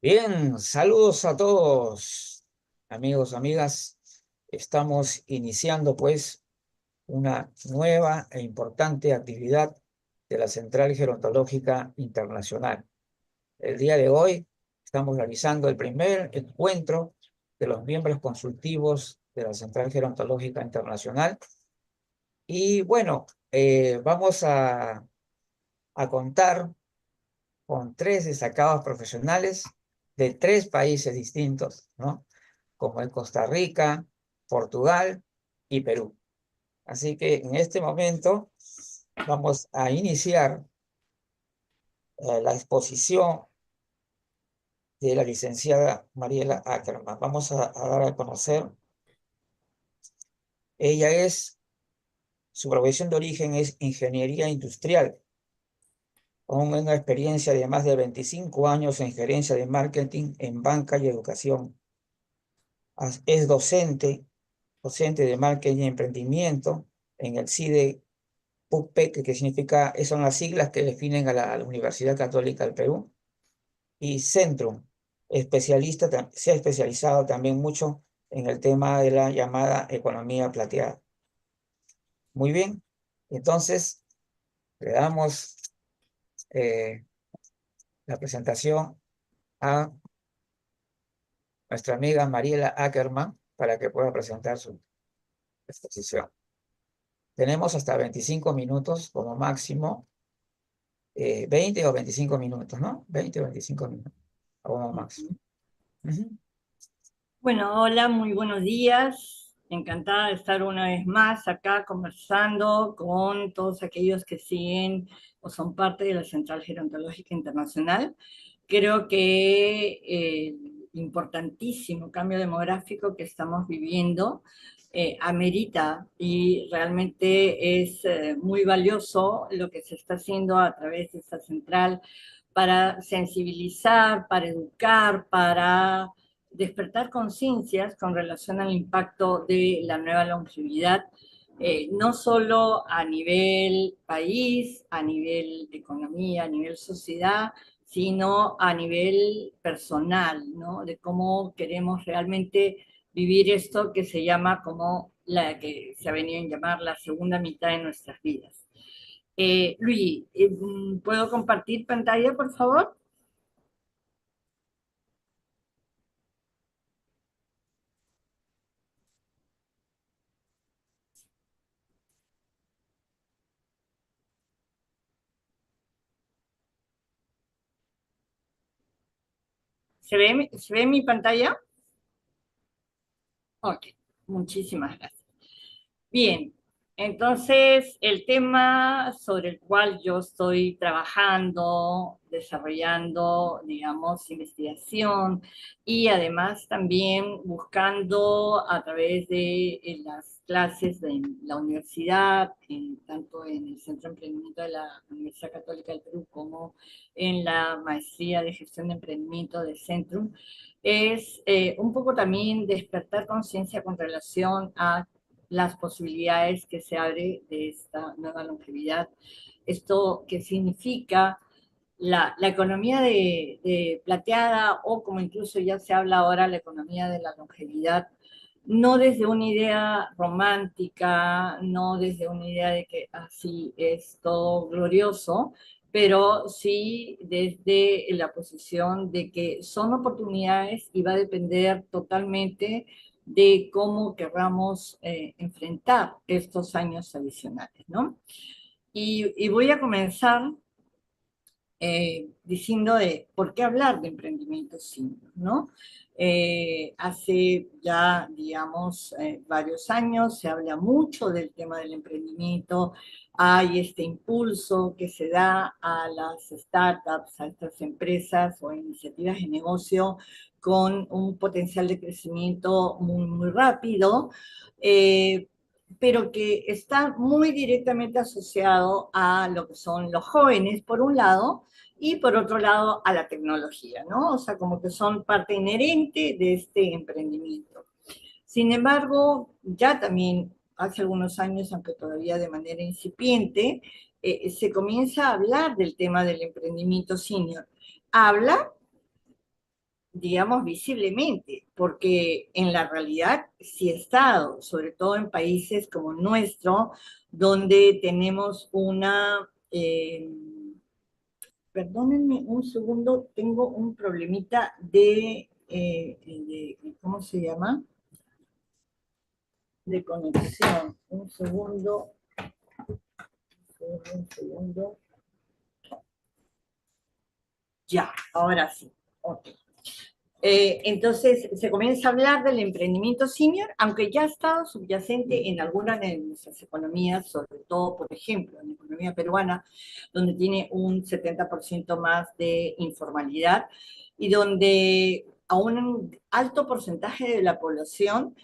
Bien, saludos a todos, amigos, amigas. Estamos iniciando pues una nueva e importante actividad de la Central Gerontológica Internacional. El día de hoy estamos realizando el primer encuentro de los miembros consultivos de la Central Gerontológica Internacional. Y bueno, vamos a contar con tres destacados profesionales de tres países distintos, ¿no? Como es Costa Rica, Portugal y Perú. Así que en este momento vamos a iniciar la exposición de la licenciada Mariela Ackerman. Vamos a dar a conocer. Ella es, su profesión de origen es ingeniería industrial, con una experiencia de más de 25 años en gerencia de marketing en banca y educación. Es docente de marketing y emprendimiento en el CIDE PUCPEC, que significa, son las siglas que definen a la Universidad Católica del Perú, y Centrum, se ha especializado también mucho en el tema de la llamada economía plateada. Muy bien, entonces le damos eh, la presentación a nuestra amiga Mariela Ackerman para que pueda presentar su exposición. Tenemos hasta 25 minutos como máximo, 20 o 25 minutos, ¿no? 20 o 25 minutos como máximo. Ujú. Bueno, hola, muy buenos días. Encantada de estar una vez más acá conversando con todos aquellos que siguen o son parte de la Central Gerontológica Internacional. Creo que el importantísimo cambio demográfico que estamos viviendo amerita y realmente es muy valioso lo que se está haciendo a través de esta central para sensibilizar, para educar, para despertar conciencias con relación al impacto de la nueva longevidad, no solo a nivel país, a nivel economía, a nivel sociedad, sino a nivel personal, ¿no? De cómo queremos realmente vivir esto que se llama como la que se ha venido a llamar la segunda mitad de nuestras vidas. Luis, ¿puedo compartir pantalla, por favor? Se ve mi pantalla? Ok, muchísimas gracias. Bien, entonces el tema sobre el cual yo estoy trabajando, desarrollando, digamos, investigación y además también buscando a través de las clases de la universidad, tanto en el Centro de Emprendimiento de la Universidad Católica del Perú como en la Maestría de Gestión de Emprendimiento de Centrum, es un poco también despertar conciencia con relación a las posibilidades que se abre de esta nueva longevidad. Esto que significa la economía de plateada o como incluso ya se habla ahora, la economía de la longevidad, no desde una idea romántica, no desde una idea de que así es todo glorioso, pero sí desde la posición de que son oportunidades y va a depender totalmente de cómo querramos enfrentar estos años adicionales, ¿no? Y voy a comenzar diciendo de por qué hablar de emprendimiento senior, ¿no? Hace ya, digamos, varios años se habla mucho del tema del emprendimiento, hay este impulso que se da a las startups, a estas empresas o iniciativas de negocio con un potencial de crecimiento muy, muy rápido, pero que está muy directamente asociado a lo que son los jóvenes, por un lado, y por otro lado a la tecnología, ¿no? O sea, como que son parte inherente de este emprendimiento. Sin embargo, ya también hace algunos años, aunque todavía de manera incipiente, se comienza a hablar del tema del emprendimiento senior. Habla digamos, visiblemente, porque en la realidad sí he estado, sobre todo en países como nuestro, donde tenemos una, perdónenme un segundo, tengo un problemita ¿cómo se llama? De conexión. Un segundo. Ya, ahora sí. Ok. Entonces se comienza a hablar del emprendimiento senior, aunque ya ha estado subyacente en algunas de nuestras economías, sobre todo, por ejemplo, en la economía peruana, donde tiene un 70% más de informalidad y donde a un alto porcentaje de la población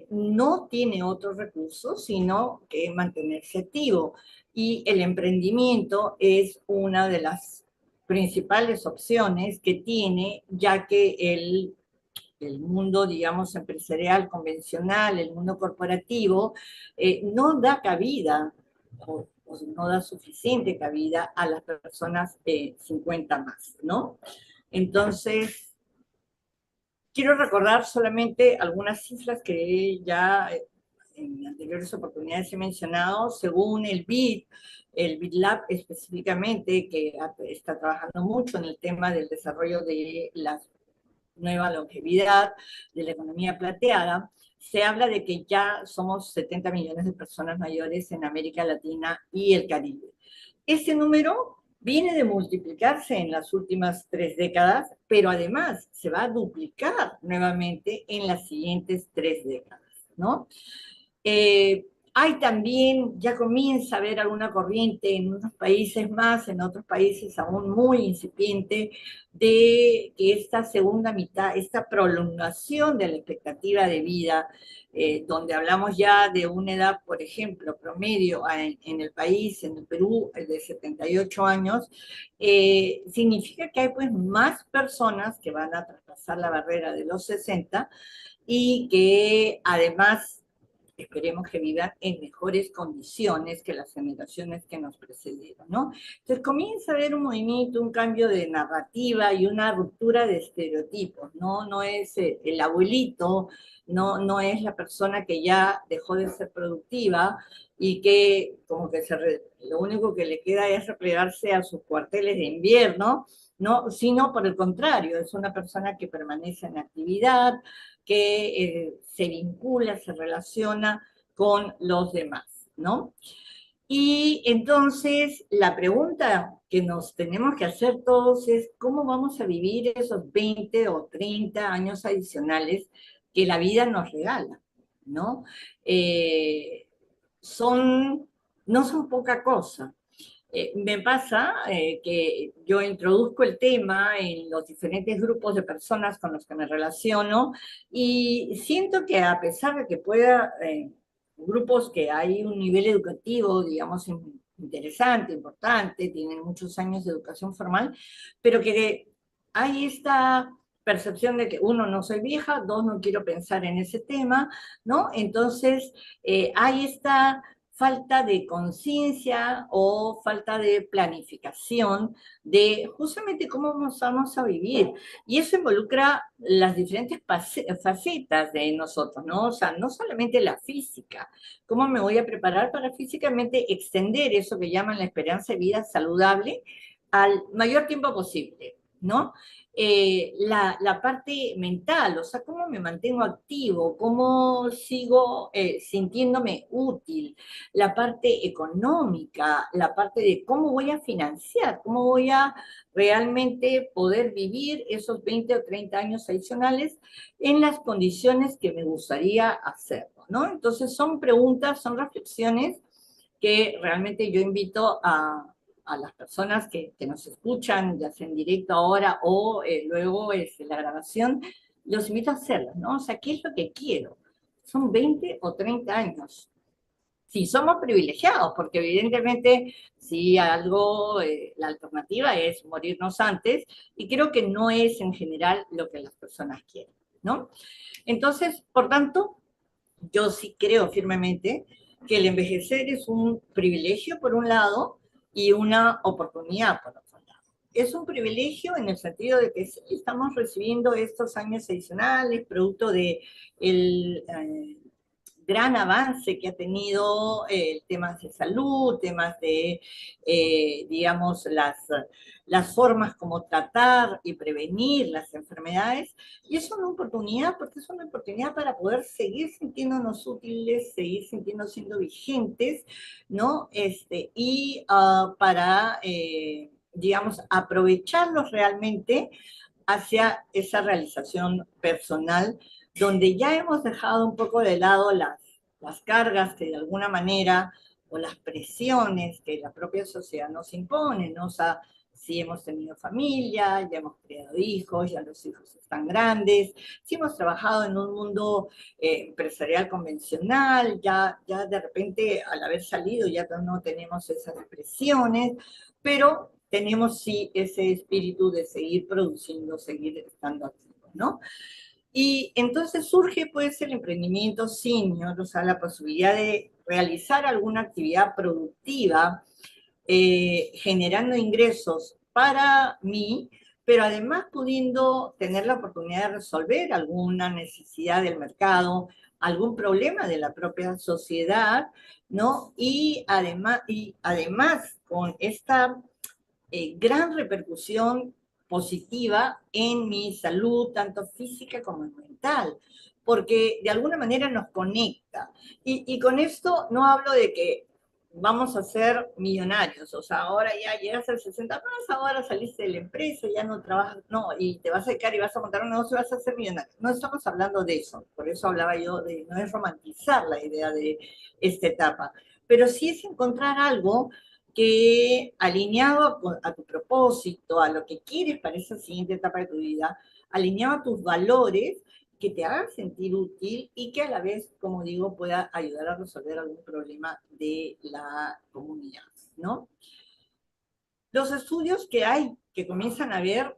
no tiene otros recursos sino que mantenerse activo. Y el emprendimiento es una de las principales opciones que tiene, ya que el mundo, digamos, empresarial convencional, el mundo corporativo, no da cabida o no da suficiente cabida a las personas 50 más, ¿no? Entonces, quiero recordar solamente algunas cifras que ya en anteriores oportunidades he mencionado. Según el BID Lab específicamente, que está trabajando mucho en el tema del desarrollo de la nueva longevidad, de la economía plateada, se habla de que ya somos 70 millones de personas mayores en América Latina y el Caribe. Ese número viene de multiplicarse en las últimas 3 décadas, pero además se va a duplicar nuevamente en las siguientes 3 décadas, ¿no? Eh, Hay también, ya comienza a haber alguna corriente en unos países más, en otros países aún muy incipiente, de que esta segunda mitad, esta prolongación de la expectativa de vida, donde hablamos ya de una edad, por ejemplo, promedio en el país, en el Perú, de 78 años, significa que hay pues más personas que van a traspasar la barrera de los 60 y que además esperemos que vivan en mejores condiciones que las generaciones que nos precedieron, ¿no? Entonces comienza a haber un movimiento, un cambio de narrativa y una ruptura de estereotipos, ¿no? No es el abuelito, no es la persona que ya dejó de ser productiva y que como que lo único que le queda es replegarse a sus cuarteles de invierno, ¿no? Sino por el contrario, es una persona que permanece en actividad, que se vincula, se relaciona con los demás, ¿no? Y entonces la pregunta que nos tenemos que hacer todos es cómo vamos a vivir esos 20 o 30 años adicionales que la vida nos regala, ¿no? Eh, son, no son poca cosa. Me pasa que yo introduzco el tema en los diferentes grupos de personas con los que me relaciono y siento que a pesar de que pueda, grupos que hay un nivel educativo, digamos, interesante, importante, tienen muchos años de educación formal, pero que hay esta percepción de que uno, no soy vieja, dos, no quiero pensar en ese tema, ¿no? Entonces, hay esta falta de conciencia o falta de planificación de justamente cómo vamos a vivir. Y eso involucra las diferentes facetas de nosotros, ¿no? O sea, no solamente la física, cómo me voy a preparar para físicamente extender eso que llaman la esperanza de vida saludable al mayor tiempo posible, ¿no? La parte mental, o sea, cómo me mantengo activo, cómo sigo sintiéndome útil, la parte económica, la parte de cómo voy a financiar, cómo voy a realmente poder vivir esos 20 o 30 años adicionales en las condiciones que me gustaría hacerlo, ¿no? Entonces son preguntas, son reflexiones que realmente yo invito a las personas que nos escuchan, ya sea en directo ahora o luego la grabación, los invito a hacerlo, ¿no? O sea, ¿qué es lo que quiero? Son 20 o 30 años. Sí, somos privilegiados, porque evidentemente si algo, la alternativa es morirnos antes, y creo que no es en general lo que las personas quieren, ¿no? Entonces, por tanto, yo sí creo firmemente que el envejecer es un privilegio por un lado y una oportunidad por otro lado. es un privilegio en el sentido de que sí, estamos recibiendo estos años adicionales, producto de el gran avance que ha tenido temas de salud, temas de, digamos, las formas como tratar y prevenir las enfermedades. Y es una oportunidad, porque es una oportunidad para poder seguir sintiéndonos útiles, seguir sintiéndonos siendo vigentes, ¿no? Y para, digamos, aprovecharlos realmente hacia esa realización personal, donde ya hemos dejado un poco de lado las cargas que de alguna manera, o las presiones que la propia sociedad nos impone, ¿no? O sea, si hemos tenido familia, ya hemos criado hijos, ya los hijos están grandes, si hemos trabajado en un mundo empresarial convencional, ya de repente al haber salido ya no tenemos esas presiones, pero tenemos sí ese espíritu de seguir produciendo, seguir estando activos, ¿no? Y entonces surge pues el emprendimiento senior, o sea, la posibilidad de realizar alguna actividad productiva, generando ingresos para mí, pero además pudiendo tener la oportunidad de resolver alguna necesidad del mercado, algún problema de la propia sociedad, ¿no? Y además con esta gran repercusión positiva en mi salud, tanto física como mental, porque de alguna manera nos conecta. Y con esto no hablo de que vamos a ser millonarios, o sea, ahora ya llegas al 60 más, ahora saliste de la empresa, ya no trabajas, no, y te vas a dedicar y vas a montar un negocio y vas a ser millonario. No estamos hablando de eso, por eso hablaba yo de no es romantizar la idea de esta etapa, pero sí es encontrar algo que alineado a tu propósito, a lo que quieres para esa siguiente etapa de tu vida, alineado a tus valores, que te hagan sentir útil y que a la vez, como digo, pueda ayudar a resolver algún problema de la comunidad, ¿no? Los estudios que hay, que comienzan a ver,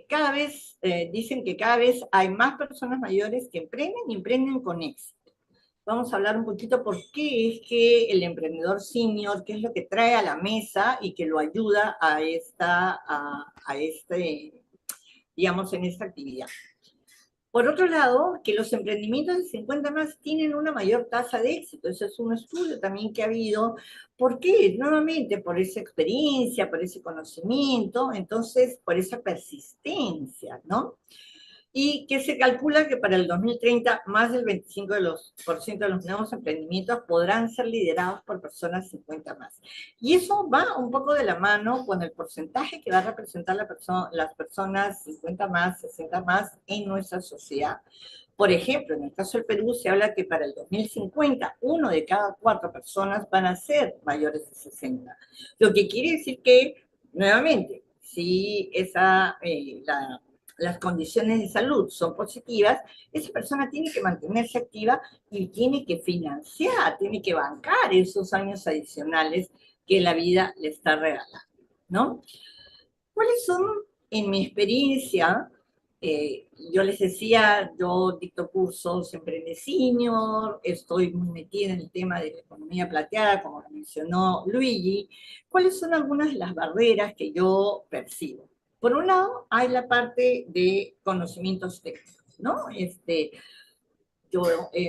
cada vez dicen que cada vez hay más personas mayores que emprenden y emprenden con éxito. Vamos a hablar un poquito por qué es que el emprendedor senior, qué es lo que trae a la mesa y que lo ayuda a digamos, en esta actividad. Por otro lado, que los emprendimientos de 50 más tienen una mayor tasa de éxito. Ese es un estudio también que ha habido. ¿Por qué? Nuevamente, por esa experiencia, por ese conocimiento, entonces, por esa persistencia, ¿no? Y que se calcula que para el 2030 más del 25% de los nuevos emprendimientos podrán ser liderados por personas 50 más. Y eso va un poco de la mano con el porcentaje que va a representar las personas 50 más, 60 más en nuestra sociedad. Por ejemplo, en el caso del Perú se habla que para el 2050 uno de cada 4 personas van a ser mayores de 60. Lo que quiere decir que, nuevamente, si las condiciones de salud son positivas, esa persona tiene que mantenerse activa y tiene que financiar, tiene que bancar esos años adicionales que la vida le está regalando, ¿no? ¿Cuáles son, en mi experiencia, yo les decía, yo dicto cursos en Prende Senior, estoy muy metida en el tema de la economía plateada, como lo mencionó Luigi. ¿Cuáles son algunas de las barreras que yo percibo? Por un lado, hay la parte de conocimientos técnicos, ¿no? Yo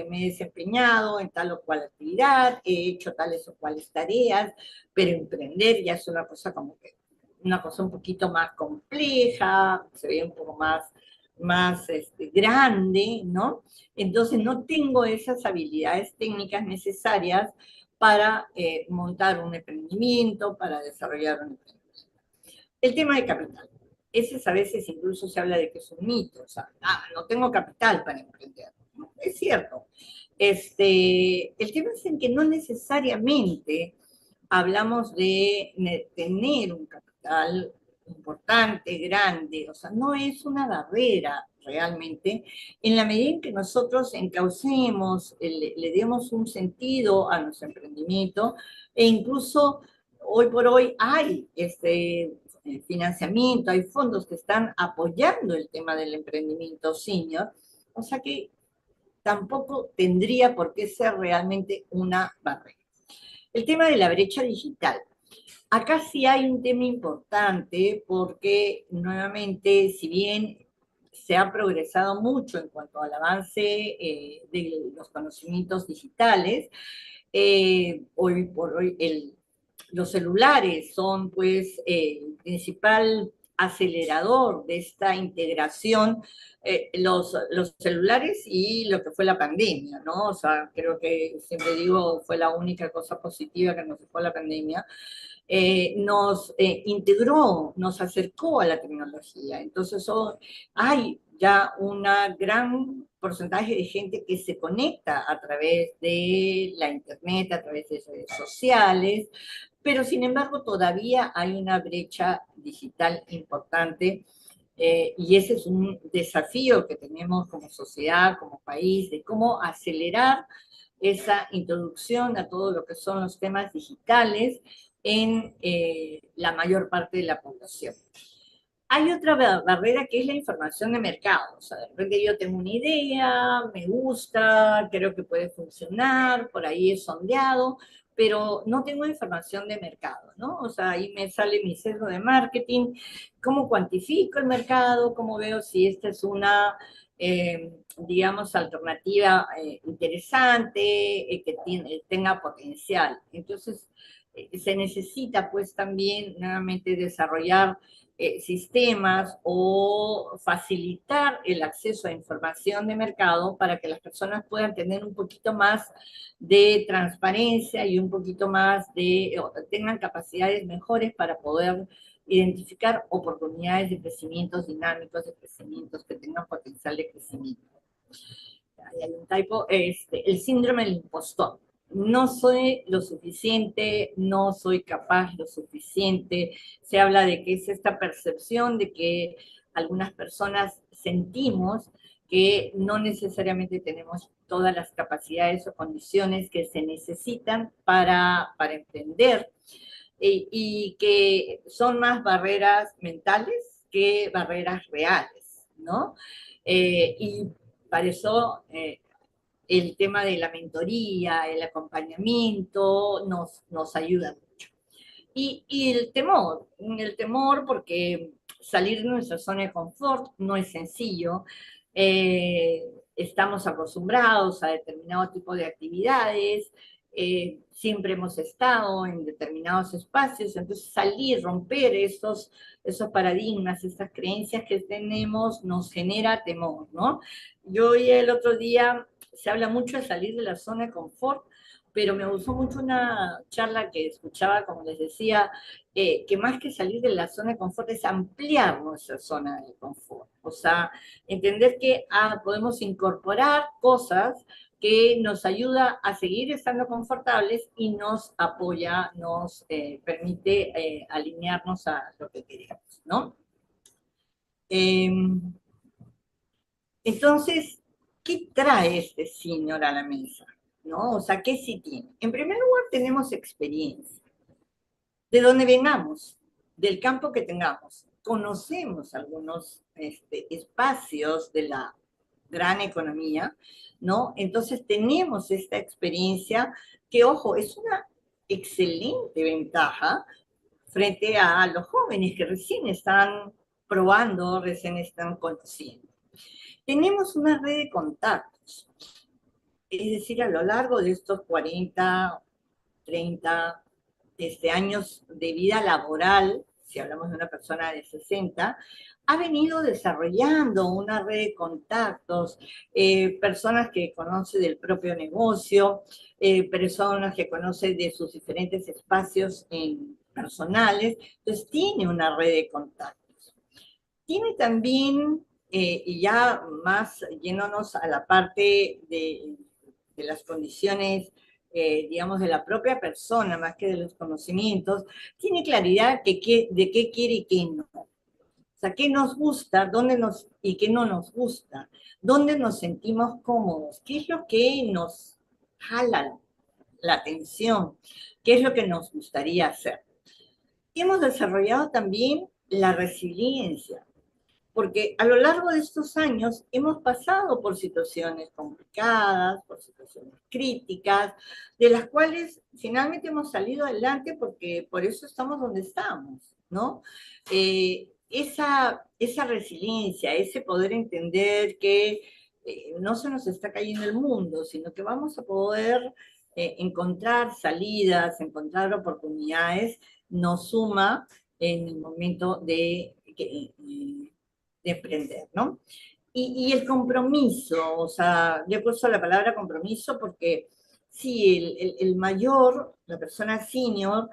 me he desempeñado en tal o cual actividad, he hecho tales o cuales tareas, pero emprender ya es una cosa como que, una cosa un poquito más compleja, se ve un poco más grande, ¿no? Entonces no tengo esas habilidades técnicas necesarias para montar un emprendimiento, para desarrollar un emprendimiento. El tema de capital. Ese a veces incluso se habla de que es un mito, o sea, no tengo capital para emprender. Es cierto. El tema es en que no necesariamente hablamos de tener un capital importante, grande, o sea, no es una barrera realmente, en la medida en que nosotros encaucemos, le demos un sentido a nuestro emprendimiento, e incluso hoy por hoy hay financiamiento, hay fondos que están apoyando el tema del emprendimiento senior, o sea que tampoco tendría por qué ser realmente una barrera. El tema de la brecha digital. Acá sí hay un tema importante porque nuevamente, si bien se ha progresado mucho en cuanto al avance de los conocimientos digitales, hoy por hoy los celulares son pues el principal acelerador de esta integración, los celulares y lo que fue la pandemia, ¿no? O sea, creo que siempre digo, fue la única cosa positiva que nos dejó la pandemia, nos integró, nos acercó a la tecnología. Entonces hay ya un gran porcentaje de gente que se conecta a través de la internet, a través de redes sociales, pero sin embargo todavía hay una brecha digital importante. Y ese es un desafío que tenemos como sociedad, como país, de cómo acelerar esa introducción a todo lo que son los temas digitales en la mayor parte de la población. Hay otra barrera que es la información de mercado. O sea, de repente yo tengo una idea, me gusta, creo que puede funcionar, por ahí he sondeado, pero no tengo información de mercado, ¿no? O sea, ahí me sale mi sesgo de marketing, cómo cuantifico el mercado, cómo veo si esta es una, digamos, alternativa interesante, tenga potencial. Entonces, se necesita pues también nuevamente desarrollar sistemas o facilitar el acceso a información de mercado para que las personas puedan tener un poquito más de transparencia y un poquito más de, tengan capacidades mejores para poder identificar oportunidades de crecimientos dinámicos, de crecimientos que tengan potencial de crecimiento. Hay un typo, el síndrome del impostor. No soy lo suficiente, no soy capaz lo suficiente. Se habla de que es esta percepción de que algunas personas sentimos que no necesariamente tenemos todas las capacidades o condiciones que se necesitan para emprender y que son más barreras mentales que barreras reales, ¿no? Y para eso el tema de la mentoría, el acompañamiento, nos ayuda mucho. Y el temor porque salir de nuestra zona de confort no es sencillo. Estamos acostumbrados a determinado tipo de actividades, siempre hemos estado en determinados espacios, entonces salir, romper esos paradigmas, estas creencias que tenemos, nos genera temor, ¿no? Yo oí el otro día, se habla mucho de salir de la zona de confort, pero me gustó mucho una charla que escuchaba, como les decía, que más que salir de la zona de confort es ampliar nuestra zona de confort. O sea, entender que podemos incorporar cosas que nos ayuda a seguir estando confortables y nos apoya, nos permite alinearnos a lo que queremos, ¿no? Eh, entonces, ¿qué trae este señor a la mesa? ¿No? O sea, ¿qué sí tiene? En primer lugar, tenemos experiencia. De donde vengamos, del campo que tengamos, conocemos algunos espacios de la gran economía, ¿no? Entonces tenemos esta experiencia que, ojo, es una excelente ventaja frente a los jóvenes que recién están probando, recién están conociendo. Tenemos una red de contactos, es decir, a lo largo de estos 40, 30 años de vida laboral, si hablamos de una persona de 60, ha venido desarrollando una red de contactos, personas que conoce del propio negocio, personas que conoce de sus diferentes espacios personales, entonces tiene una red de contactos. Tiene también, y ya más yéndonos a la parte de las condiciones, digamos, de la propia persona, más que de los conocimientos, tiene claridad de qué quiere y qué no. O sea, qué nos gusta, y qué no nos gusta, dónde nos sentimos cómodos, qué es lo que nos jala la atención, qué es lo que nos gustaría hacer. Y hemos desarrollado también la resiliencia. porque a lo largo de estos años hemos pasado por situaciones complicadas, por situaciones críticas, de las cuales finalmente hemos salido adelante porque por eso estamos donde estamos, ¿no? Esa resiliencia, ese poder entender que no se nos está cayendo el mundo, sino que vamos a poder encontrar salidas, encontrar oportunidades, nos suma en el momento de emprender, ¿no? Y el compromiso, o sea, yo he puesto la palabra compromiso porque sí, el mayor, la persona senior,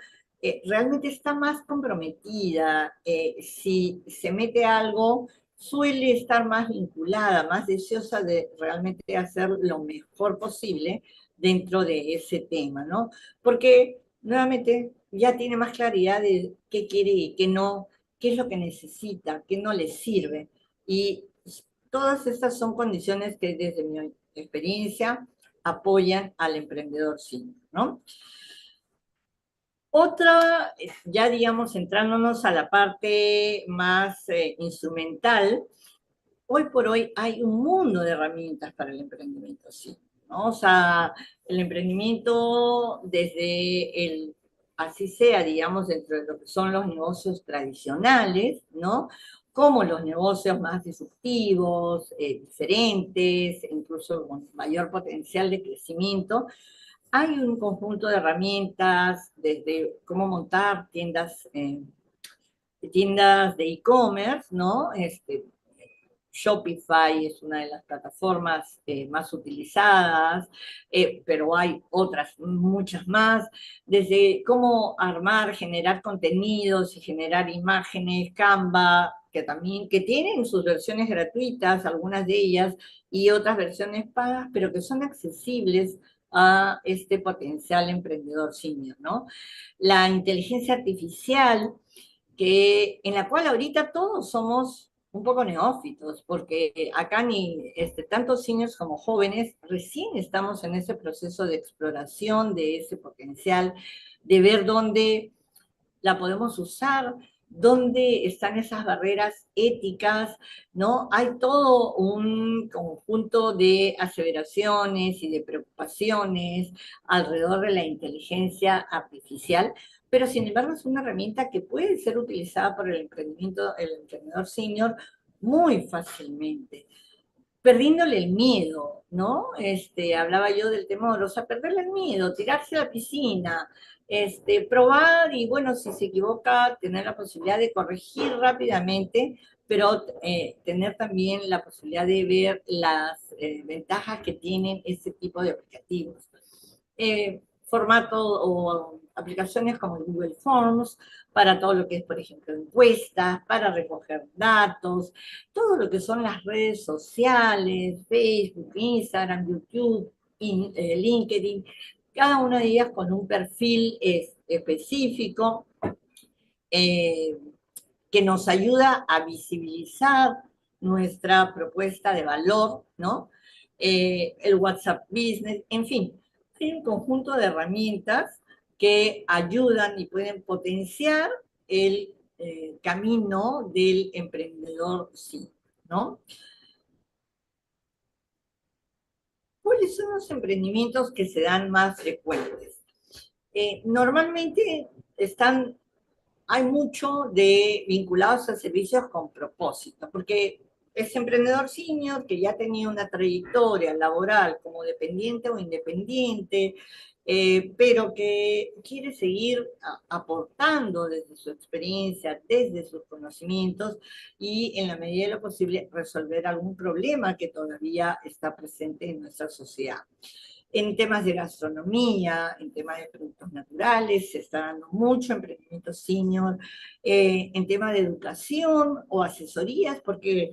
realmente está más comprometida. Si se mete a algo, suele estar más vinculada, más deseosa de realmente hacer lo mejor posible dentro de ese tema, ¿no? Porque nuevamente ya tiene más claridad de qué quiere y qué no, qué es lo que necesita, qué no le sirve. Y todas estas son condiciones que desde mi experiencia apoyan al emprendedor senior, ¿no? Otra, ya digamos, centrándonos a la parte más instrumental, hoy por hoy hay un mundo de herramientas para el emprendimiento, sí, ¿no? O sea, el emprendimiento desde así sea, digamos, dentro de lo que son los negocios tradicionales, ¿no? Como los negocios más disruptivos, diferentes, incluso con mayor potencial de crecimiento, hay un conjunto de herramientas desde cómo montar tiendas de e-commerce, ¿no? Shopify es una de las plataformas más utilizadas, pero hay otras, muchas más, desde cómo armar, generar contenidos y generar imágenes, Canva, que también que tienen sus versiones gratuitas, algunas de ellas, y otras versiones pagas, pero que son accesibles a este potencial emprendedor senior, ¿no? La inteligencia artificial, en la cual ahorita todos somos un poco neófitos, porque acá ni tanto seniors como jóvenes recién estamos en ese proceso de exploración de ese potencial, de ver dónde la podemos usar, dónde están esas barreras éticas, ¿no? Hay todo un conjunto de aseveraciones y de preocupaciones alrededor de la inteligencia artificial, pero sin embargo es una herramienta que puede ser utilizada por el emprendedor senior muy fácilmente perdiéndole el miedo, ¿no? Hablaba yo del temor, o sea, perderle el miedo, tirarse a la piscina, probar y bueno, si se equivoca, tener la posibilidad de corregir rápidamente, pero tener también la posibilidad de ver las ventajas que tienen este tipo de aplicativos. Formato o aplicaciones como Google Forms para todo lo que es, por ejemplo, encuestas, para recoger datos, todo lo que son las redes sociales, Facebook, Instagram, YouTube, LinkedIn, cada una de ellas con un perfil específico eh, que nos ayuda a visibilizar nuestra propuesta de valor, ¿no? El WhatsApp Business, en fin, hay un conjunto de herramientas que ayudan y pueden potenciar el camino del emprendedor, sí, ¿no? ¿Cuáles son los emprendimientos que se dan más frecuentes? Normalmente hay mucho de vinculados a servicios con propósito, porque ese emprendedor senior que ya tenía una trayectoria laboral como dependiente o independiente, pero que quiere seguir aportando desde su experiencia, desde sus conocimientos y en la medida de lo posible resolver algún problema que todavía está presente en nuestra sociedad. En temas de gastronomía, en temas de productos naturales, se está dando mucho emprendimiento senior, en temas de educación o asesorías, porque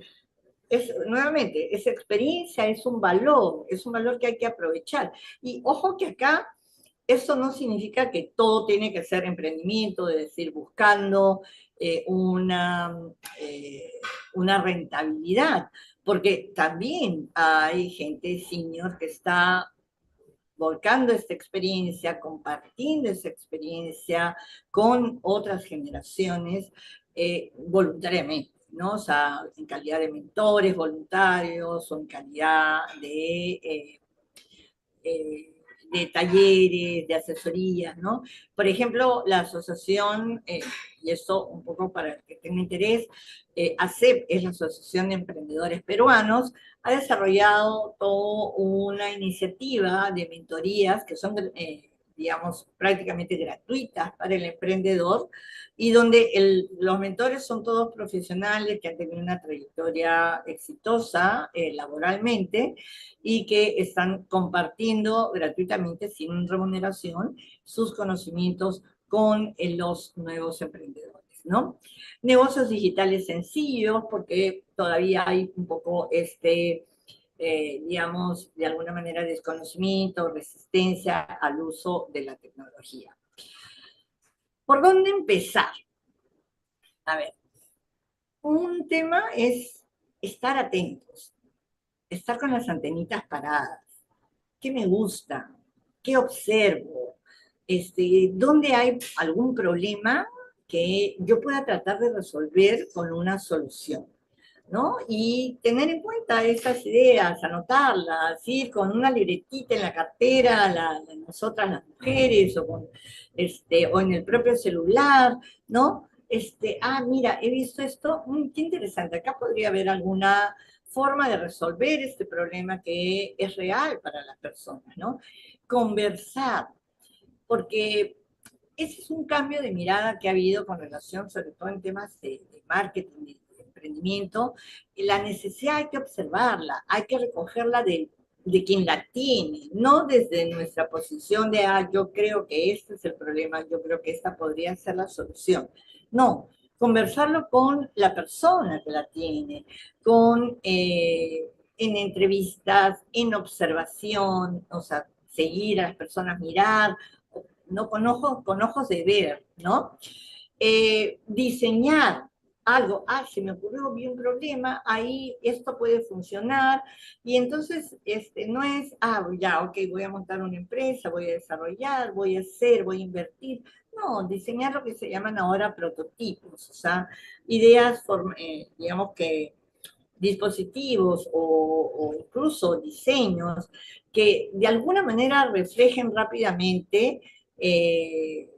nuevamente, esa experiencia es un valor que hay que aprovechar. Y ojo que acá eso no significa que todo tiene que ser emprendimiento, es decir, buscando eh, una, eh, una rentabilidad, porque también hay gente senior que está volcando esta experiencia, compartiendo esa experiencia con otras generaciones voluntariamente. ¿no? O sea, en calidad de mentores, voluntarios, o en calidad eh, de talleres, de asesorías, ¿no? Por ejemplo, la asociación, y esto un poco para el que tenga interés, ACEP es la Asociación de Emprendedores Peruanos, ha desarrollado toda una iniciativa de mentorías que son, digamos, prácticamente gratuitas para el emprendedor, y donde los mentores son todos profesionales que han tenido una trayectoria exitosa laboralmente, y que están compartiendo gratuitamente, sin remuneración, sus conocimientos con los nuevos emprendedores, ¿no? Negocios digitales sencillos, porque todavía hay un poco digamos, de alguna manera desconocimiento, resistencia al uso de la tecnología. ¿Por dónde empezar? A ver, un tema es estar atentos, estar con las antenitas paradas. ¿Qué me gusta? ¿Qué observo? ¿Dónde hay algún problema que yo pueda tratar de resolver con una solución? ¿No? Y tener en cuenta esas ideas, anotarlas, ir con una libretita en la cartera, nosotras las mujeres, o en el propio celular, ¿no? Mira, he visto esto, qué interesante, acá podría haber alguna forma de resolver este problema que es real para las personas, ¿no? Conversar, porque ese es un cambio de mirada que ha habido con relación, sobre todo en temas de marketing, de emprendimiento. La necesidad hay que observarla, hay que recogerla de quien la tiene, no desde nuestra posición de, yo creo que este es el problema, yo creo que esta podría ser la solución. No, conversarlo con la persona que la tiene, en entrevistas, en observación, o sea, seguir a las personas, mirar, no con ojos de ver, ¿no? Diseñar algo, se me ocurrió, vi un problema, ahí esto puede funcionar, y entonces no es, ya, ok, voy a montar una empresa, voy a desarrollar, voy a hacer, voy a invertir, no, diseñar lo que se llaman ahora prototipos, o sea, ideas, digamos que dispositivos o incluso diseños que de alguna manera reflejen rápidamente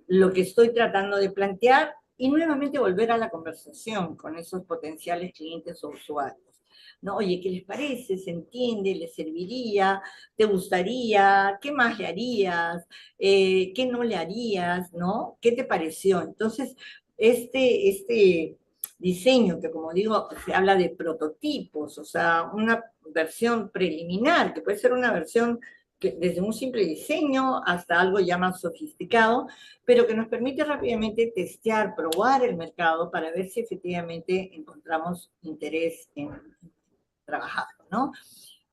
lo que estoy tratando de plantear, y nuevamente volver a la conversación con esos potenciales clientes o usuarios. ¿No? Oye, ¿qué les parece? ¿Se entiende? ¿Les serviría? ¿Te gustaría? ¿Qué más le harías? ¿Qué no le harías? ¿No? ¿Qué te pareció? Entonces, este diseño, que como digo, se habla de prototipos, o sea, una versión preliminar, que puede ser una versión que desde un simple diseño hasta algo ya más sofisticado, pero que nos permite rápidamente testear, probar el mercado para ver si efectivamente encontramos interés en trabajarlo, ¿no?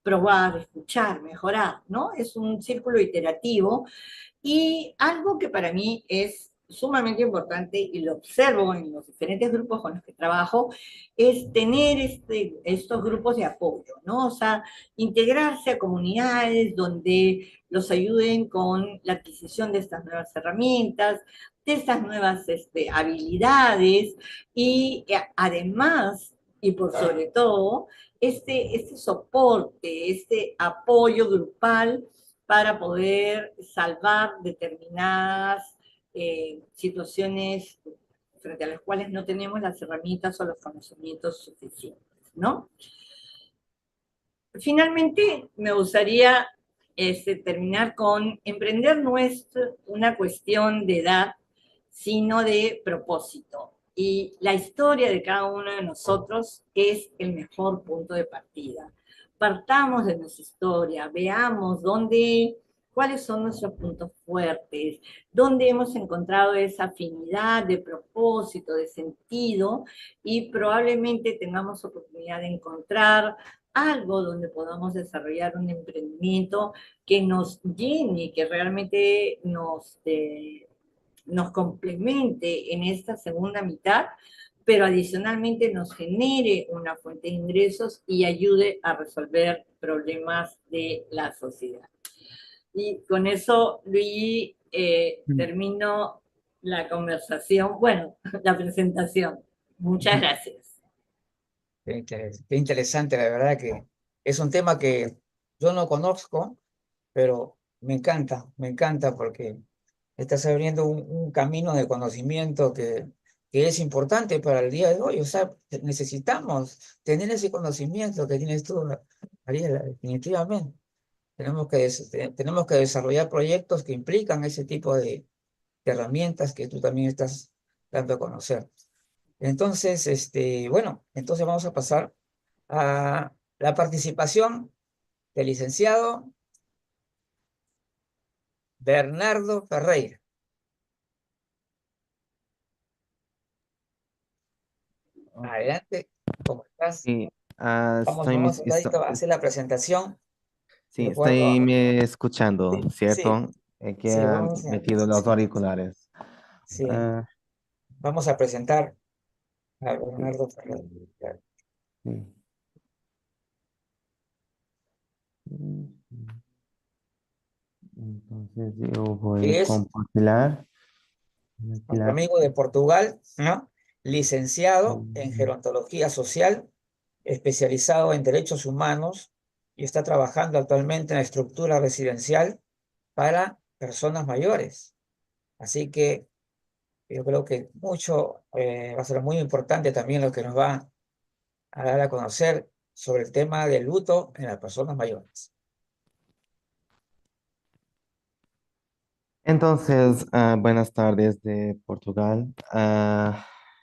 Probar, escuchar, mejorar, ¿no? Es un círculo iterativo, y algo que para mí es sumamente importante, y lo observo en los diferentes grupos con los que trabajo, es tener estos grupos de apoyo, ¿no? O sea, integrarse a comunidades donde los ayuden con la adquisición de estas nuevas herramientas, de estas nuevas habilidades, y además, y por sobre todo, este soporte, este apoyo grupal para poder salvar determinadas situaciones frente a las cuales no tenemos las herramientas o los conocimientos suficientes, ¿no? Finalmente, me gustaría terminar con emprender no es una cuestión de edad, sino de propósito. Y la historia de cada uno de nosotros es el mejor punto de partida. Partamos de nuestra historia, veamos cuáles son nuestros puntos fuertes, dónde hemos encontrado esa afinidad de propósito, de sentido, y probablemente tengamos oportunidad de encontrar algo donde podamos desarrollar un emprendimiento que nos llene, que realmente nos complemente en esta segunda mitad, pero adicionalmente nos genere una fuente de ingresos y ayude a resolver problemas de la sociedad. Y con eso, Luis, termino la conversación, bueno, la presentación. Muchas gracias. Qué interesante, la verdad que es un tema que yo no conozco, pero me encanta porque estás abriendo un camino de conocimiento que es importante para el día de hoy. O sea, necesitamos tener ese conocimiento que tienes tú, Ariela, definitivamente. Tenemos que desarrollar proyectos que implican ese tipo de herramientas que tú también estás dando a conocer. Entonces, bueno, entonces vamos a pasar a la participación del licenciado Bernardo Ferreira. Adelante, ¿cómo estás? Sí, Vamos un ratito a hacer la presentación sí, de acuerdo estoy a... me escuchando, Sí, sí, ¿cierto? Que sí, han metido los auriculares. sí, Ah, vamos a presentar a sí, Bernardo Ferreira, sí. Entonces yo voy a que es nuestro compartir. amigo de Portugal, ¿no? Licenciado en gerontología social, especializado en derechos humanos y está trabajando actualmente en la estructura residencial para personas mayores. Así que yo creo que va a ser muy importante también lo que nos va a dar a conocer sobre el tema del luto en las personas mayores. Entonces, buenas tardes de Portugal.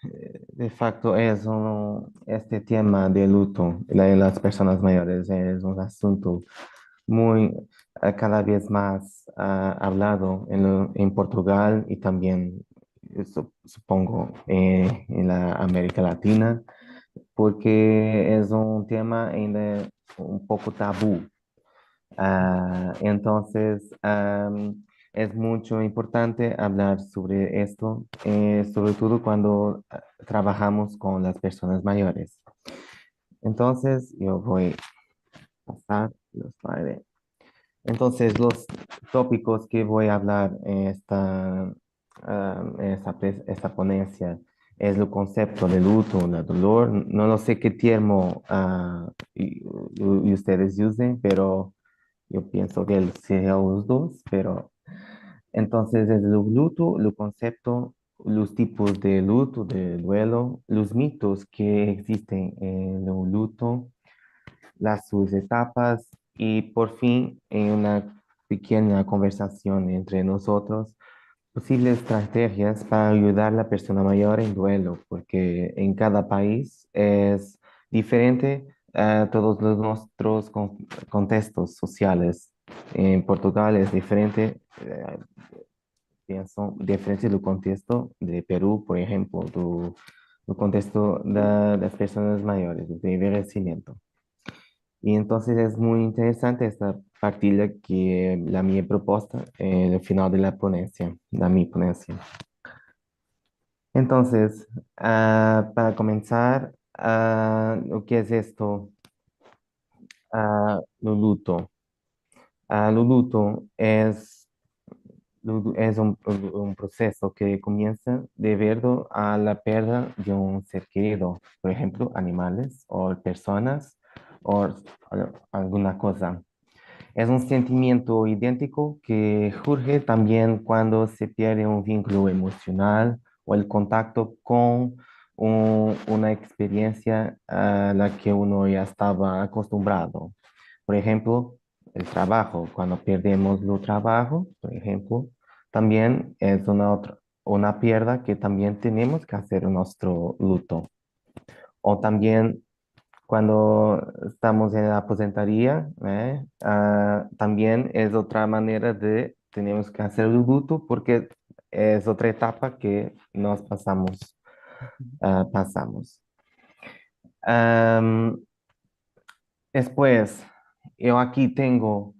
De facto, este tema de luto en las personas mayores es un asunto muy cada vez más hablado en Portugal y también, supongo, en la América Latina, porque es un tema ainda un poco tabú. Entonces, es mucho importante hablar sobre esto, sobre todo cuando trabajamos con las personas mayores. Entonces, yo voy a pasar los slides. Entonces, los tópicos que voy a hablar esta ponencia es el concepto de luto, el dolor. No lo sé qué termo y ustedes usen, pero yo pienso que sería los dos, pero entonces es el luto, el concepto, los tipos de luto, de duelo, los mitos que existen en el luto, sus etapas y por fin en una pequeña conversación entre nosotros, posibles estrategias para ayudar a la persona mayor en duelo, porque en cada país es diferente todos los nuestros contextos sociales. En Portugal es diferente, pienso, diferente del contexto de Perú, por ejemplo, el contexto de las personas mayores, de envejecimiento. Y entonces es muy interesante esta partida que la mi proposta en el final de la ponencia, de mi ponencia. Entonces, para comenzar, lo que es esto, lo luto. Lo luto es un proceso que comienza debido a la pérdida de un ser querido, por ejemplo, animales o personas o alguna cosa. Es un sentimiento idéntico que surge también cuando se pierde un vínculo emocional o el contacto con una experiencia a la que uno ya estaba acostumbrado. Por ejemplo, el trabajo. Cuando perdemos el trabajo, por ejemplo, también es una pérdida que también tenemos que hacer nuestro luto. O también cuando estamos en la aposentaría, también es otra manera de tenemos que hacer el luto porque es otra etapa que nos pasamos. Am, Después, yo aquí tengo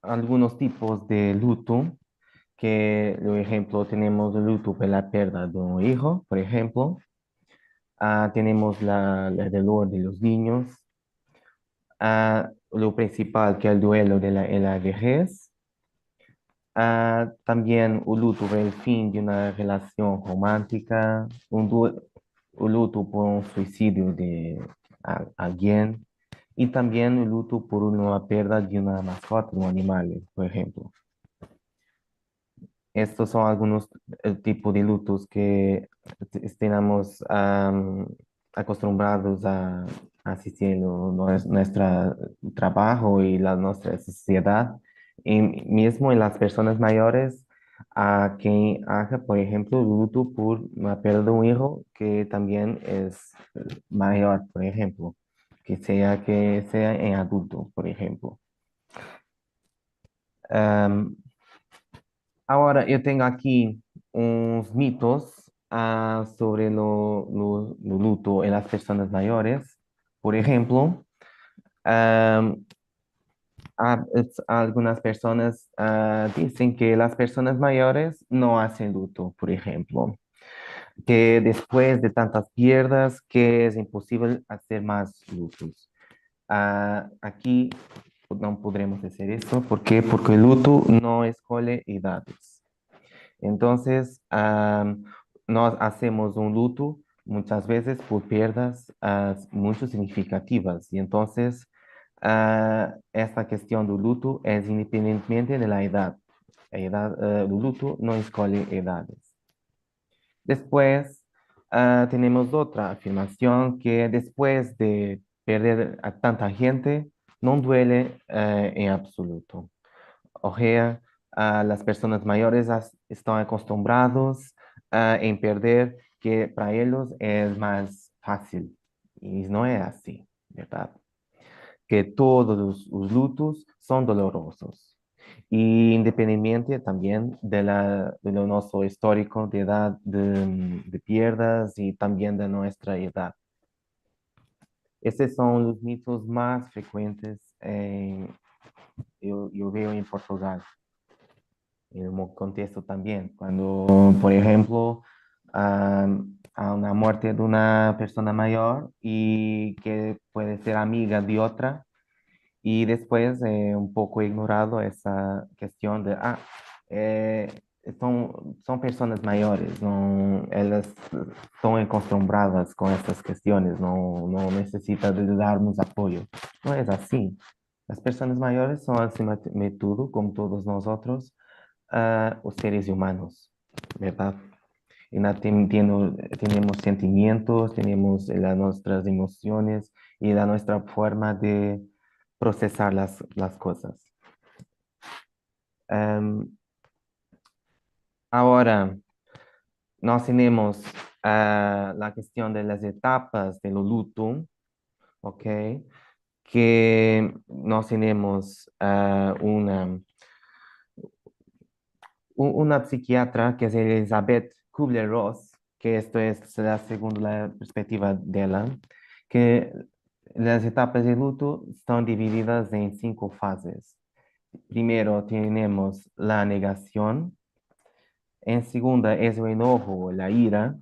algunos tipos de luto, que, por ejemplo, tenemos el luto por la pérdida de un hijo, por ejemplo. Tenemos el dolor de los niños, lo principal que es el duelo en la vejez, también el luto por el fin de una relación romántica, el luto por un suicidio de alguien y también el luto por una pérdida de una mascota, un animal, por ejemplo. Estos son algunos tipos de lutos que estamos acostumbrados a asistir en nuestro trabajo y nuestra sociedad. Y mismo en las personas mayores, a quien haga, por ejemplo, luto por la pérdida de un hijo que también es mayor, por ejemplo, que sea en adulto, por ejemplo. Am, Ahora, yo tengo aquí unos mitos sobre lo luto en las personas mayores. Por ejemplo, am, algunas personas dicen que las personas mayores no hacen luto, por ejemplo, que después de tantas pierdas que es imposible hacer más lutos. Aquí no podremos decir eso. ¿Por qué? Porque el luto no escoge edades. Entonces, nos hacemos un luto muchas veces por pierdas muy significativas. Y entonces, esta cuestión del luto es independientemente de la edad. El luto no escoge edades. Después, tenemos otra afirmación que después de perder a tanta gente, no duele en absoluto. O sea, las personas mayores están acostumbrados en perder, que para ellos es más fácil. Y no es así, ¿verdad? Que todos los lutos son dolorosos. Y independientemente también de lo nuestro histórico de edad de pierdas y también de nuestra edad. Estos son los mitos más frecuentes yo veo en Portugal. En el contexto también. Cuando, por ejemplo, a una muerte de una persona mayor y que puede ser amiga de otra, y después un poco ignorado esa cuestión de, eh, son personas mayores, no, ellas están acostumbradas con estas cuestiones, no necesitan de darnos apoyo. No es así. Las personas mayores son, acima de todo, como todos nosotros, os seres humanos, ¿verdad? Y tenemos sentimientos, tenemos nuestras emociones y nuestra forma de procesar las cosas. Ahora, nós tenemos la cuestión de las etapas del luto, ¿ok? Que nós tenemos una psiquiatra que es Elizabeth Kubler-Ross, que esto es según la perspectiva de ella, que las etapas de luto están divididas en 5 fases. Primero tenemos la negación, en segunda es el enojo, la ira.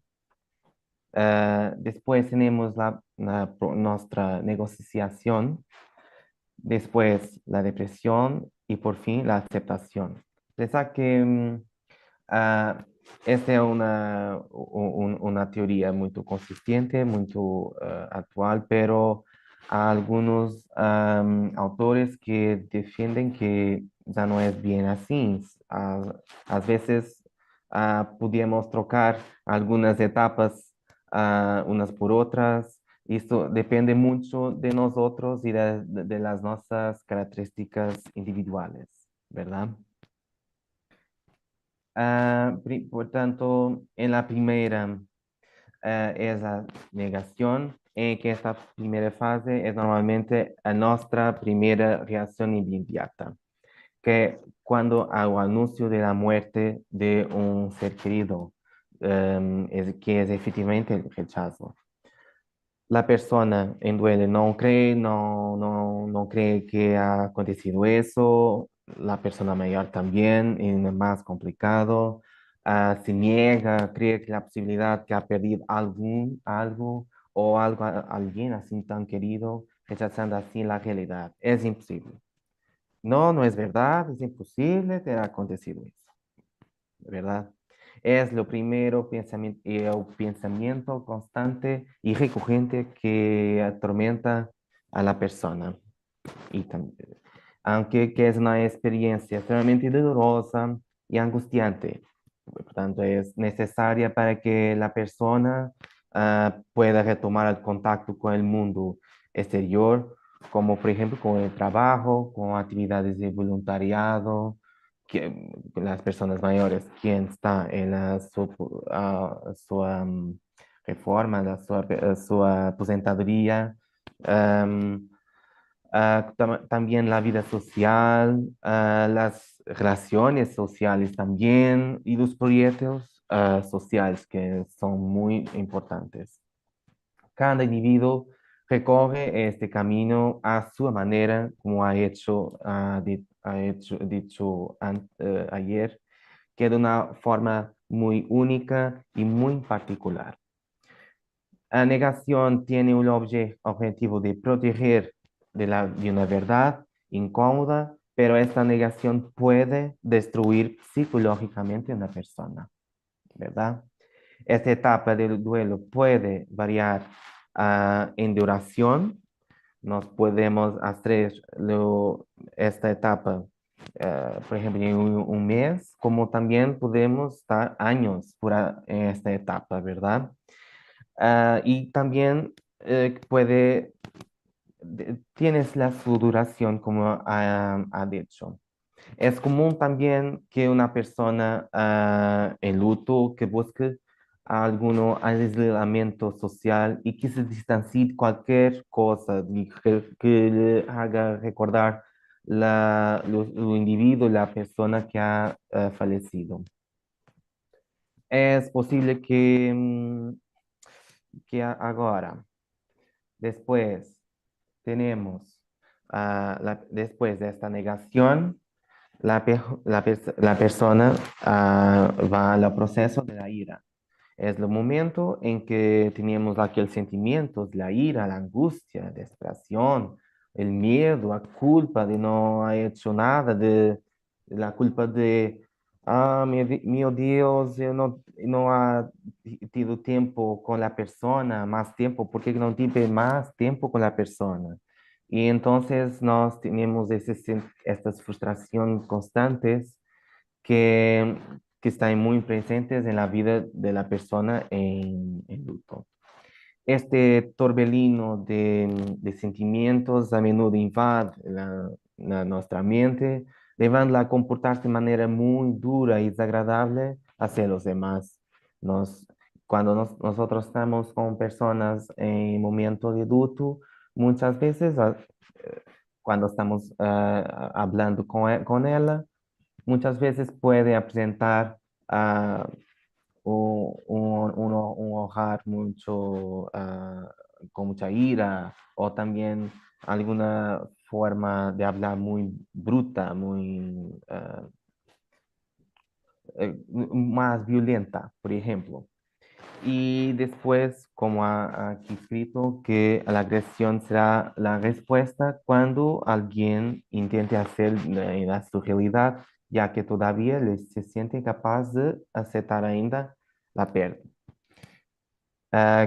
Después tenemos nuestra negociación, después la depresión y por fin la aceptación. Pensar que esta es una teoría muy consistente, muy actual, pero hay algunos autores que defienden que ya no es bien así. A veces podíamos trocar algunas etapas unas por otras. Esto depende mucho de nosotros y de las nuestras características individuales, ¿verdad? Por tanto, en la primera es la negación, en que esta primera fase es normalmente nuestra primera reacción inmediata, que cuando hago anuncio de la muerte de un ser querido, que es efectivamente el rechazo. La persona en duelo no cree que ha acontecido eso, la persona mayor también, es más complicado, se niega, cree que la posibilidad que ha perdido algo o alguien así tan querido, rechazando así la realidad. Es imposible. No es verdad, es imposible que haya acontecido eso, ¿verdad? Es lo primero pensamiento, el pensamiento constante y recurrente que atormenta a la persona. Y aunque que es una experiencia extremadamente dolorosa y angustiante, por tanto es necesaria para que la persona pueda retomar el contacto con el mundo exterior, como por ejemplo con el trabajo, con actividades de voluntariado, las personas mayores, quien está en su reforma, su aposentadoria, también la vida social, las relaciones sociales también y los proyectos sociales que son muy importantes. Cada individuo recorre este camino a su manera, como ha dicho ayer, que de una forma muy única y muy particular. La negación tiene un objetivo de proteger de una verdad incómoda, pero esta negación puede destruir psicológicamente a una persona, ¿verdad? Esta etapa del duelo puede variar en duración. Nos podemos hacer esta etapa, por ejemplo, en un mes, como también podemos estar años en esta etapa, ¿verdad? Y también tienes su duración, como ha dicho. Es común también que una persona en luto que busque algún aislamiento social y que se distancie de cualquier cosa que le haga recordar lo individuo, la persona que ha fallecido. Es posible que ahora, después, tenemos, después de esta negación, la persona va al proceso de la ira. Es el momento en que tenemos aquellos sentimientos, la ira, la angustia, la desesperación, el miedo, la culpa de no haber hecho nada, la culpa de, mi Dios, yo no ha tenido tiempo con la persona, más tiempo, ¿por qué no tuve más tiempo con la persona? Y entonces nos tenemos estas frustraciones constantes que, que están muy presentes en la vida de la persona en luto. Este torbellino de sentimientos a menudo invade nuestra mente, llevándola a comportarse de manera muy dura y desagradable hacia los demás. Nos, cuando nosotros estamos con personas en momento de luto, muchas veces cuando estamos hablando con ella, muchas veces puede presentar un hogar con mucha ira o también alguna forma de hablar muy bruta, más violenta, por ejemplo. Y después, como ha aquí escrito, que la agresión será la respuesta cuando alguien intente hacer su realidad, ya que todavía se siente incapaz de aceptar ainda la pérdida.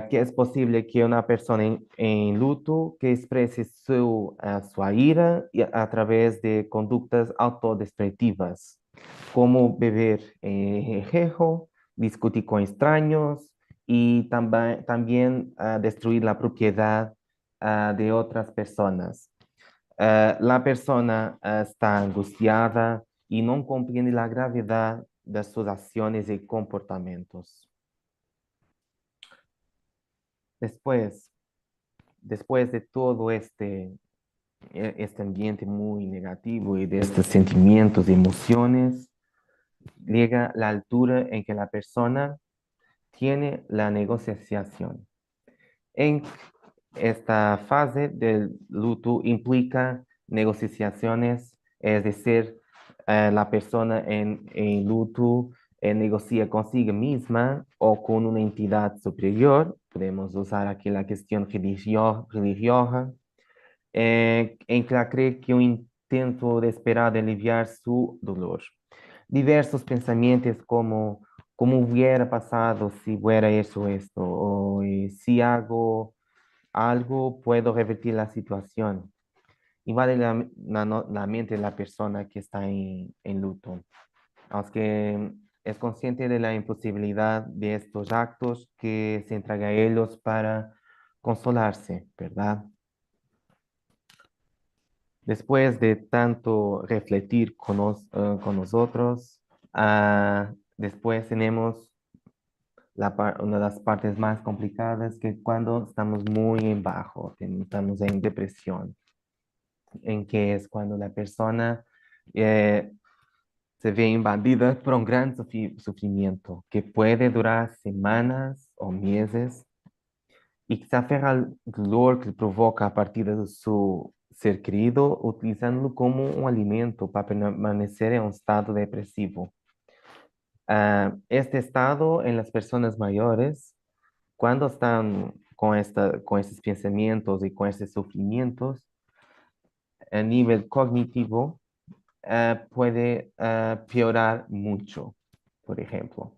Que es posible que una persona en luto que exprese su ira a través de conductas autodestructivas, como beber jejo, discutir con extraños y también destruir la propiedad de otras personas. La persona está angustiada y no comprende la gravedad de sus acciones y comportamientos. Después de todo este ambiente muy negativo y de estos sentimientos y emociones, llega la altura en que la persona tiene la negociación. En esta fase del luto implica negociaciones, es decir, la persona en luto negocia consigo misma o con una entidad superior. Podemos usar aquí la cuestión religiosa, en que cree que un intento desesperado de aliviar su dolor. Diversos pensamientos como cómo hubiera pasado si hubiera hecho esto, o si hago algo, puedo revertir la situación. Invade la mente de la persona que está en luto, aunque es consciente de la imposibilidad de estos actos que se entrega a ellos para consolarse, ¿verdad? Después de tanto refletir con nosotros, después tenemos una de las partes más complicadas, que cuando estamos muy en bajo, estamos en depresión, en que es cuando la persona eh, se ve invadida por un gran sufrimiento que puede durar semanas o meses y que se aferra al dolor que provoca a partir de su ser querido, utilizándolo como un alimento para permanecer en un estado depresivo. Este estado en las personas mayores, cuando están con estos pensamientos y con estos sufrimientos, a nivel cognitivo, puede piorar mucho, por ejemplo.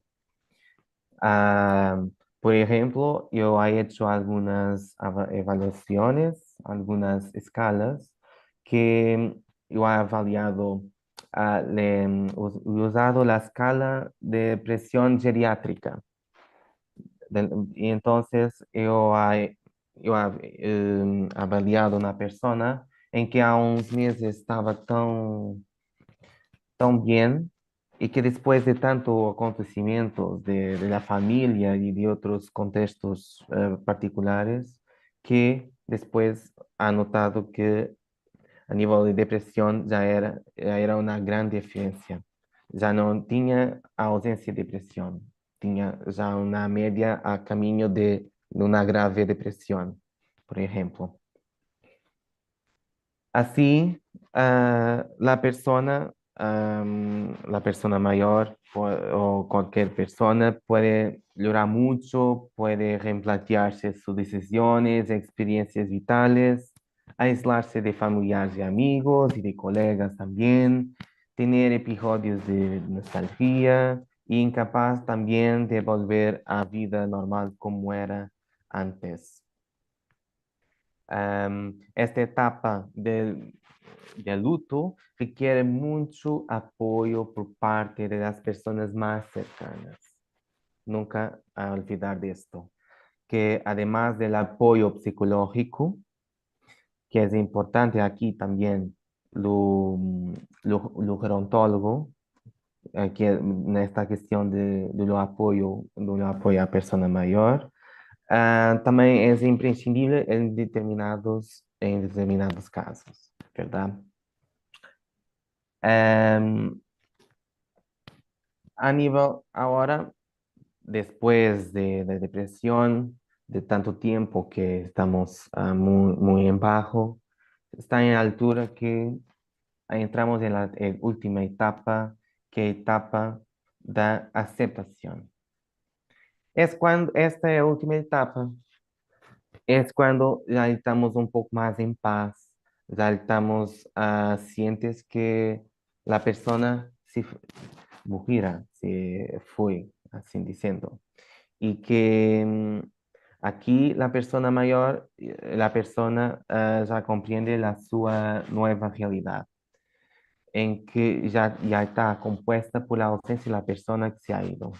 Ah, por ejemplo, yo he hecho algunas evaluaciones, algunas escalas que yo he avaliado, he usado la escala de presión geriátrica. Y entonces yo he avaliado una persona en que a unos meses estaba tan bien y que después de tanto acontecimientos de la familia y de otros contextos particulares, que después ha notado que a nivel de depresión ya era una gran diferencia. Ya no tenía ausencia de depresión, tenía ya una media a camino de una grave depresión, por ejemplo. Así, la persona mayor o cualquier persona puede llorar mucho, puede replantearse sus decisiones, experiencias vitales, aislarse de familiares y amigos y de colegas también, tener episodios de nostalgia e incapaz también de volver a vida normal como era antes. Esta etapa del luto requiere mucho apoyo por parte de las personas más cercanas. Nunca a olvidar de esto, que además del apoyo psicológico, que es importante aquí también, lo gerontólogo, que en esta cuestión de lo apoyo a persona mayor, también es imprescindible en determinados casos, ¿verdad? A nivel ahora, después de depresión, de tanto tiempo que estamos muy en bajo, está en la altura que entramos en la última etapa, que etapa da aceptación. Es cuando esta última etapa es cuando ya estamos un poco más en paz, ya estamos sientes que la persona se fue, así diciendo, y que aquí la persona mayor, la persona ya comprende la su nueva realidad, en que ya está compuesta por la ausencia de la persona que se ha ido.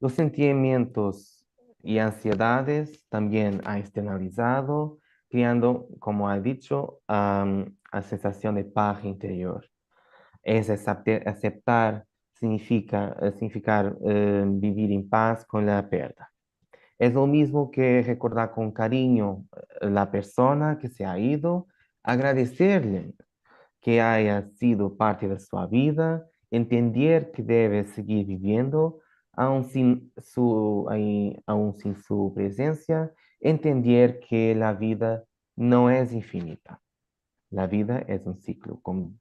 Los sentimientos y ansiedades también ha externalizado, creando, como ha dicho, a sensación de paz interior. Es aceptar, significar vivir en paz con la pérdida. Es lo mismo que recordar con cariño la persona que se ha ido, agradecerle que haya sido parte de su vida, entender que debe seguir viviendo aún sin su presencia, entender que la vida no es infinita. La vida es un ciclo, como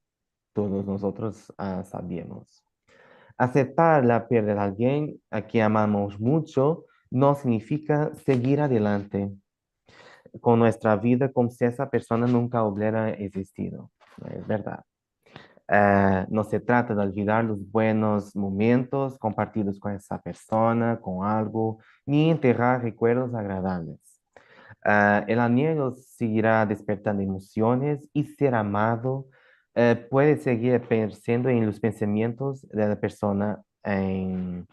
todos nosotros sabemos. Aceptar la pérdida de alguien a quien amamos mucho no significa seguir adelante con nuestra vida como si esa persona nunca hubiera existido. No es verdad. No se trata de olvidar los buenos momentos compartidos con esa persona, con algo, ni enterrar recuerdos agradables. El anhelo seguirá despertando emociones y ser amado puede seguir apareciendo en los pensamientos de la persona eh,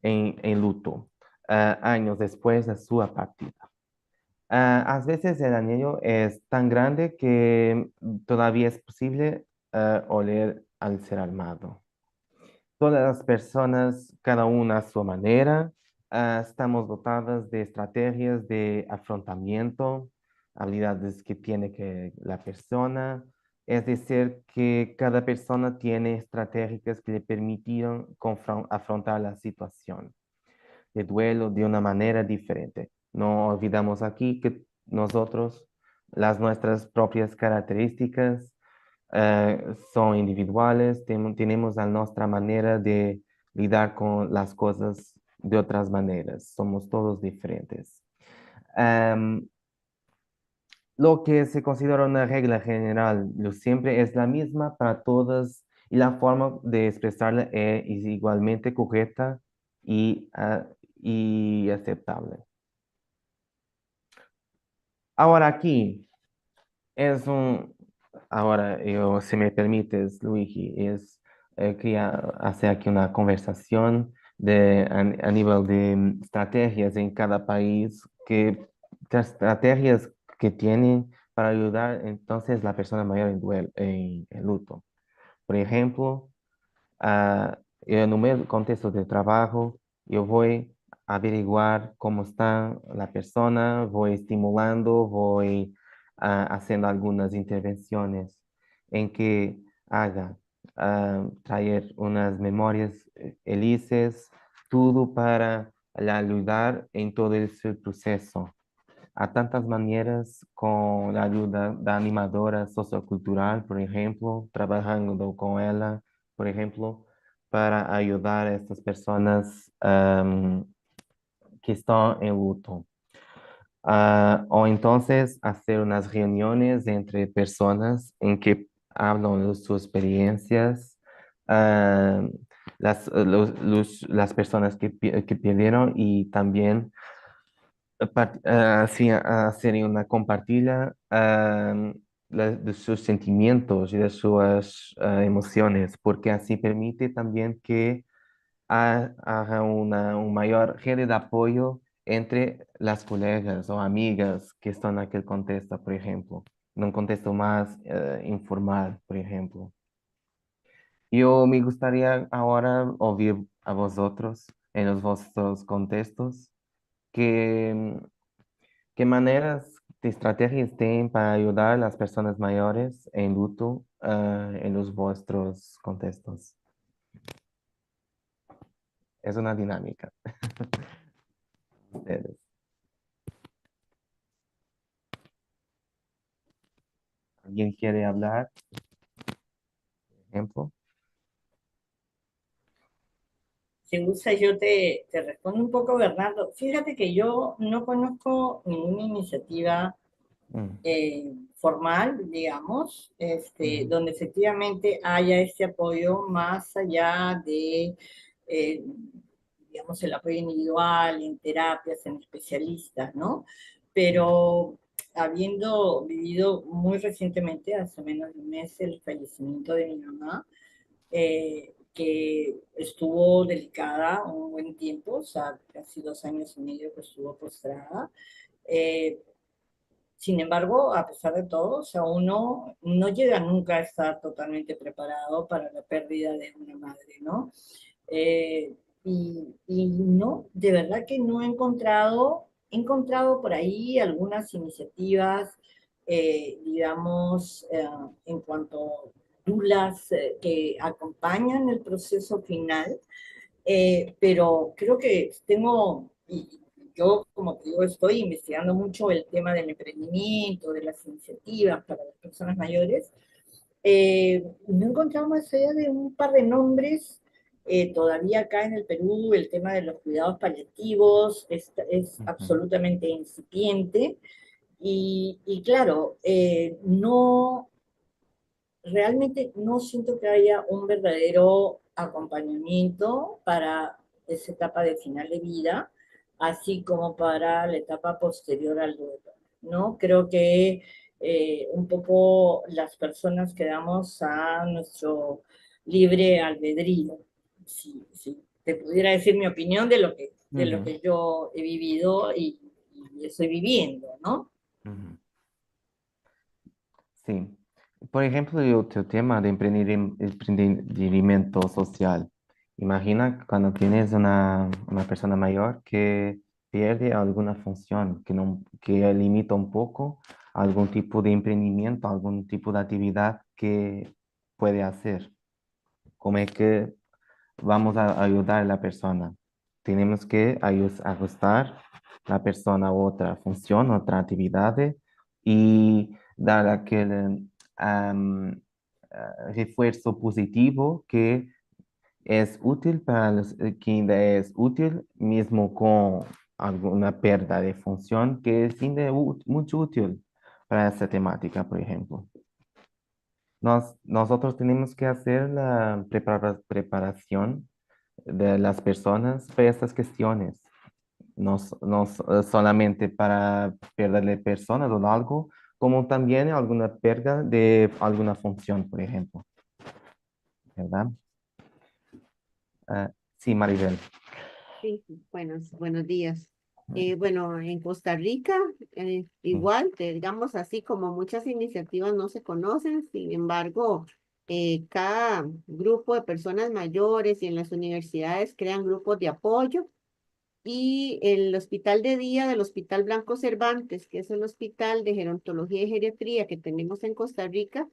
en luto, años después de su partida. A veces el anhelo es tan grande que todavía es posible oler al ser amado. Todas las personas, cada una a su manera, estamos dotadas de estrategias de afrontamiento, habilidades que tiene que la persona. Es decir, que cada persona tiene estrategias que le permitieron afrontar la situación de duelo de una manera diferente. No olvidamos aquí que nosotros, las nuestras propias características, son individuales, tenemos la nuestra manera de lidiar con las cosas de otras maneras, somos todos diferentes. Em, lo que se considera una regla general, lo siempre es la misma para todas y la forma de expresarla es igualmente correcta y aceptable. Ahora aquí es ahora yo, si me permites, Luigi, quería hacer aquí una conversación a nivel de estrategias en cada país, las estrategias que tienen para ayudar entonces la persona mayor en luto. Por ejemplo, en un contexto de trabajo, yo voy a averiguar cómo está la persona, voy estimulando, voy haciendo algunas intervenciones en que haga traer unas memorias felices, todo para le ayudar en todo ese proceso. A tantas maneras con la ayuda de animadora sociocultural, por ejemplo, trabajando con ella, por ejemplo, para ayudar a estas personas que están en luto. O entonces hacer unas reuniones entre personas en que hablan de sus experiencias, ah, las personas que pidieron y también así hacer una compartida de sus sentimientos y de sus emociones, porque así permite también que haga un mayor red de apoyo entre las colegas o amigas que están en aquel contexto, por ejemplo, en un contexto más informal, por ejemplo. Yo me gustaría ahora oír a vosotros en los vuestros contextos que ¿qué maneras de estrategias tienen para ayudar a las personas mayores en luto en los vuestros contextos? Es una dinámica. Ustedes. ¿Alguien quiere hablar? Por ejemplo. Si gusta, yo te respondo un poco, Bernardo. Fíjate que yo no conozco ninguna iniciativa Mm, formal, digamos, ujú, donde efectivamente haya este apoyo más allá de, eh, digamos, el apoyo individual, en terapias, en especialistas, ¿no? ujú, Pero habiendo vivido muy recientemente, hace menos de un mes, el fallecimiento de mi mamá, que estuvo delicada un buen tiempo, o sea, casi 2 años y medio que estuvo postrada. Eh, Sin embargo, a pesar de todo, o sea, uno no llega nunca a estar totalmente preparado para la pérdida de una madre, ¿no? Eh, y no, de verdad que no he encontrado por ahí algunas iniciativas, digamos, en cuanto a dulas que acompañan el proceso final, pero creo que tengo, y yo como te digo, estoy investigando mucho el tema del emprendimiento, de las iniciativas para las personas mayores. No he encontrado más allá de un par de nombres. Todavía acá en el Perú el tema de los cuidados paliativos es ujú, absolutamente incipiente y claro, no, realmente no siento que haya un verdadero acompañamiento para esa etapa de final de vida, así como para la etapa posterior al duelo, ¿no? Creo que un poco las personas quedamos a nuestro libre albedrío. Si te pudiera decir mi opinión de lo Ujú, que yo he vivido y estoy viviendo, ¿no? ujú. Sí. Por ejemplo, el otro tema de emprendimiento social. Imagina cuando tienes una persona mayor que pierde alguna función, que, no, que limita un poco algún tipo de emprendimiento, algún tipo de actividad que puede hacer. Como es que vamos a ayudar a la persona. Tenemos que ajustar la persona a otra función, otra actividad y dar aquel refuerzo positivo que es útil para quien es útil, mismo con alguna pérdida de función que es mucho útil para esa temática, por ejemplo. Nosotros tenemos que hacer la preparación de las personas para estas cuestiones, no solamente para perderle personas o algo, como también alguna pérdida de alguna función, por ejemplo, ¿verdad? Sí, Maribel. Sí, buenos días. Bueno, en Costa Rica, Mm, igual, digamos así como muchas iniciativas no se conocen, sin embargo, cada grupo de personas mayores y en las universidades crean grupos de apoyo y el hospital de día del Hospital Blanco Cervantes, que es el hospital de gerontología y geriatría que tenemos en Costa Rica,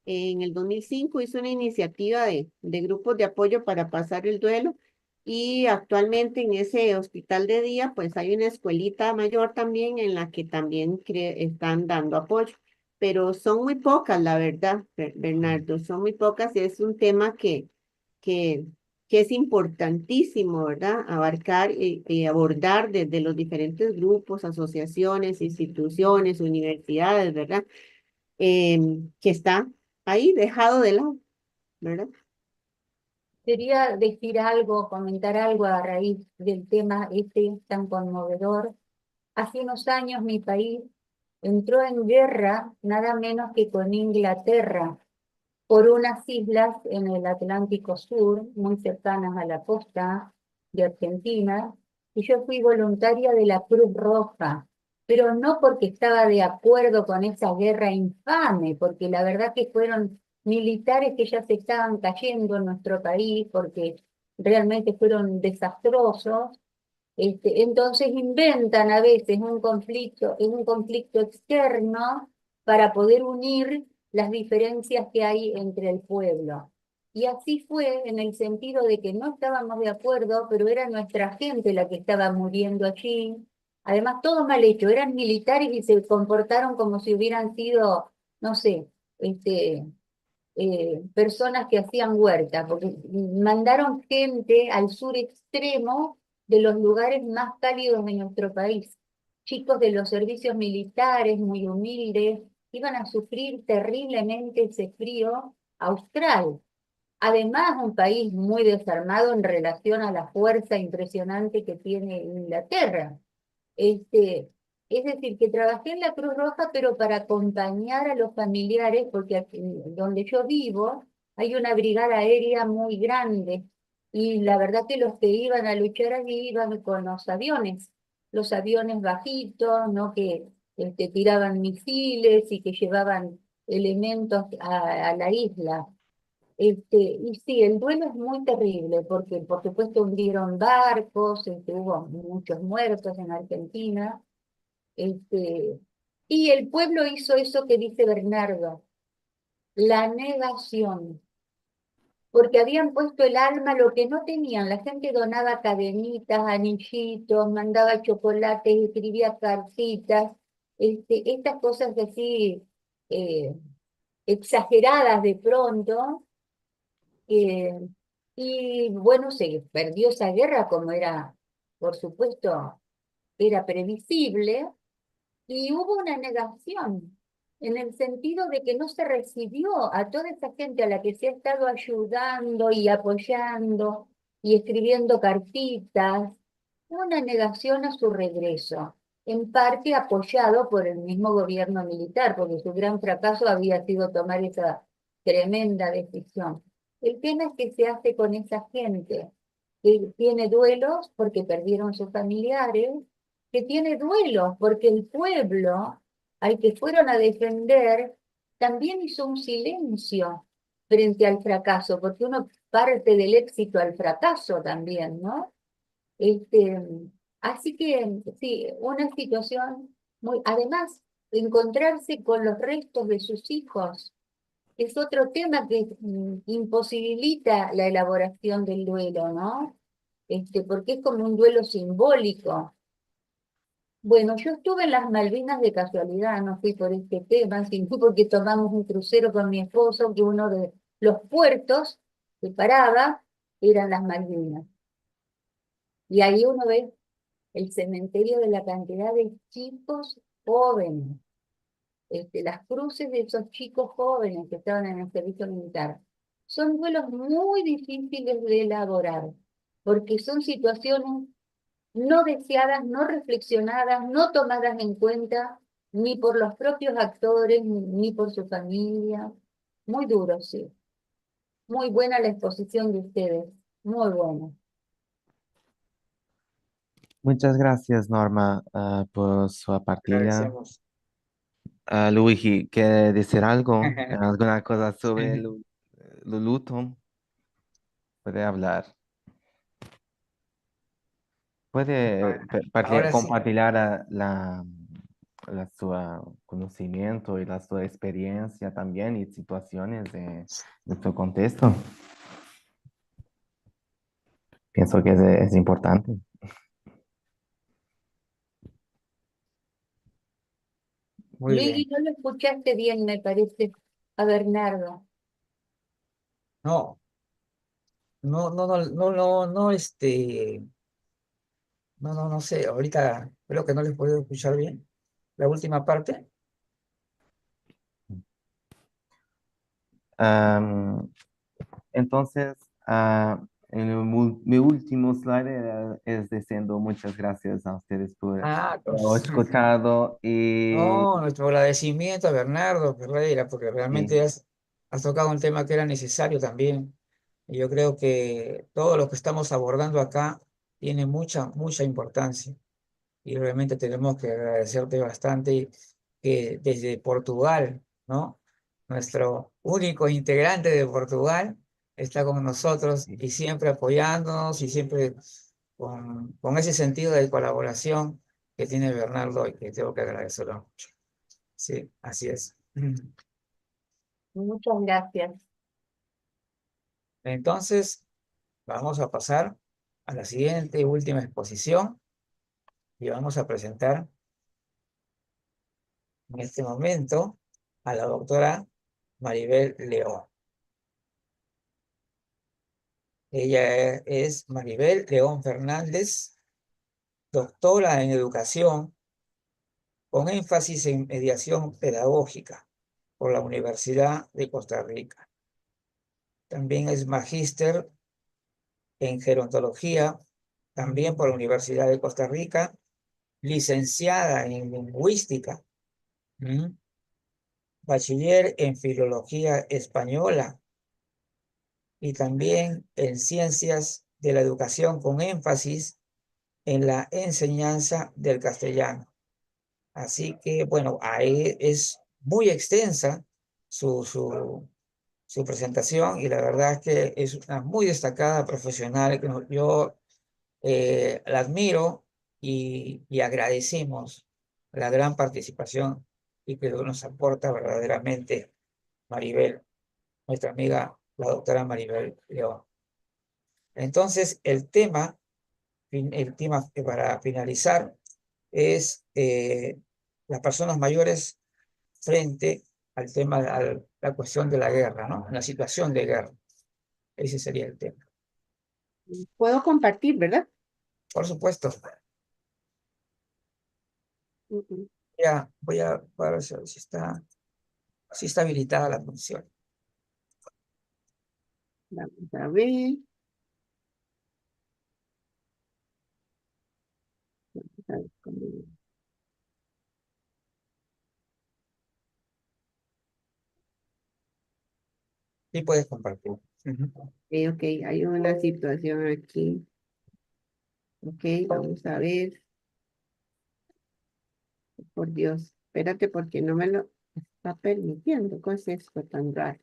en el 2005 hizo una iniciativa de grupos de apoyo para pasar el duelo y actualmente en ese hospital de día pues hay una escuelita mayor también en la que también están dando apoyo, pero son muy pocas, la verdad, Bernardo, son muy pocas y es un tema que que es importantísimo, ¿verdad? Abarcar y abordar desde los diferentes grupos, asociaciones, instituciones, universidades, ¿verdad? Que está ahí dejado de lado, ¿verdad? Quería decir algo, comentar algo a raíz del tema este tan conmovedor. Hace unos años mi país entró en guerra nada menos que con Inglaterra por unas islas en el Atlántico Sur, muy cercanas a la costa de Argentina, y yo fui voluntaria de la Cruz Roja, pero no porque estaba de acuerdo con esa guerra infame, porque la verdad que fueron militares que ya se estaban cayendo en nuestro país, porque realmente fueron desastrosos. Entonces inventan a veces un conflicto externo para poder unir las diferencias que hay entre el pueblo. Y así fue en el sentido de que no estábamos de acuerdo, pero era nuestra gente la que estaba muriendo allí. Además, todo mal hecho, eran militares y se comportaron como si hubieran sido, no sé, este, personas que hacían huerta, porque mandaron gente al sur extremo de los lugares más cálidos de nuestro país. Chicos de los servicios militares, muy humildes, iban a sufrir terriblemente ese frío austral. Además, un país muy desarmado en relación a la fuerza impresionante que tiene Inglaterra. Este, es decir, que trabajé en la Cruz Roja, pero para acompañar a los familiares, porque aquí, donde yo vivo hay una brigada aérea muy grande y la verdad que los que iban a luchar allí iban con los aviones bajitos, ¿no? Que tiraban misiles y que llevaban elementos a la isla. Y sí, el duelo es muy terrible porque por supuesto hundieron barcos, hubo muchos muertos en Argentina, este, y el pueblo hizo eso que dice Bernardo, la negación, porque habían puesto el alma a lo que no tenían. La gente donaba cadenitas, anillitos, mandaba chocolates, escribía cartitas, estas cosas así eh, exageradas de pronto. eh, y bueno, se perdió esa guerra como era, por supuesto, era previsible, y hubo una negación. en el sentido de que no se recibió a toda esa gente a la que se ha estado ayudando y apoyando y escribiendo cartitas, una negación a su regreso, en parte apoyado por el mismo gobierno militar, porque su gran fracaso había sido tomar esa tremenda decisión. El tema es que se hace con esa gente que tiene duelos porque perdieron sus familiares, que tiene duelos porque el pueblo al que fueron a defender también hizo un silencio frente al fracaso, porque uno parte del éxito al fracaso también, ¿no? Este, así que sí, una situación muy, además, encontrarse con los restos de sus hijos es otro tema que imposibilita la elaboración del duelo, ¿no? Porque es como un duelo simbólico. Bueno, yo estuve en las Malvinas de casualidad, no fui por este tema, sino porque tomamos un crucero con mi esposo, que uno de los puertos que paraba eran las Malvinas. Y ahí uno ve el cementerio de la cantidad de chicos jóvenes, las cruces de esos chicos jóvenes que estaban en el servicio militar. Son duelos muy difíciles de elaborar, porque son situaciones no deseadas, no reflexionadas, no tomadas en cuenta ni por los propios actores, ni por su familia. Muy duro, sí. Muy buena la exposición de ustedes, muy buena. Muchas gracias, Norma, por su partida. Agradecemos. Luigi, ¿quiere decir algo? ¿Alguna cosa sobre el luto? Puede hablar. Puede Ahora sí. compartir su conocimiento y su experiencia también y situaciones de nuestro contexto. Pienso que es importante. Muy Luigi, bien. no lo escuchaste bien, me parece, a Bernardo. No, no sé, ahorita creo que no les puedo escuchar bien. La última parte. Am, entonces, mi último slide es diciendo muchas gracias a ustedes por Ah, haber escuchado y no, nuestro agradecimiento a Bernardo Ferreira, porque realmente sí, has tocado un tema que era necesario también. Y yo creo que todo lo que estamos abordando acá tiene mucha importancia. Y realmente tenemos que agradecerte bastante que desde Portugal, ¿no? Nuestro único integrante de Portugal está con nosotros sí. y siempre apoyándonos y siempre con ese sentido de colaboración que tiene Bernardo y que tengo que agradecerlo mucho. Sí, así es. Muchas gracias. Entonces, vamos a pasar a la siguiente y última exposición y vamos a presentar en este momento a la doctora Maribel León. Ella es Maribel León Fernández, doctora en educación con énfasis en mediación pedagógica por la Universidad de Costa Rica. También es magíster en gerontología, también por la Universidad de Costa Rica, licenciada en lingüística, bachiller en filología española y también en ciencias de la educación con énfasis en la enseñanza del castellano. Así que, bueno, ahí es muy extensa su presentación y la verdad es que es una muy destacada profesional que yo la admiro y agradecemos la gran participación y que nos aporta verdaderamente Maribel, nuestra amiga, la doctora Maribel León. Entonces, el tema para finalizar es las personas mayores frente al tema, a la cuestión de la guerra, ¿no? La situación de guerra. Ese sería el tema. Puedo compartir, ¿verdad? Por supuesto, Ujú. voy a ver si está. Sí está habilitada la función. Vamos a ver. Vamos a ver cómo- Sí puedes compartir. Ujú. Ok, hay una situación aquí. Ok, vamos a ver. Por Dios, espérate porque no me lo está permitiendo. ¿Qué es esto tan raro?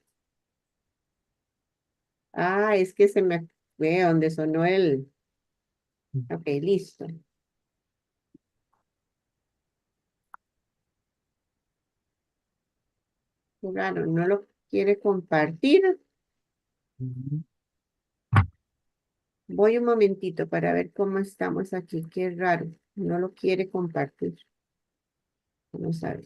Ah, es que se me fue donde sonó el... Ok, listo. Claro, no lo quiere compartir. Ujú. Voy un momentito para ver cómo estamos aquí. Qué raro. No lo quiere compartir. Vamos a ver.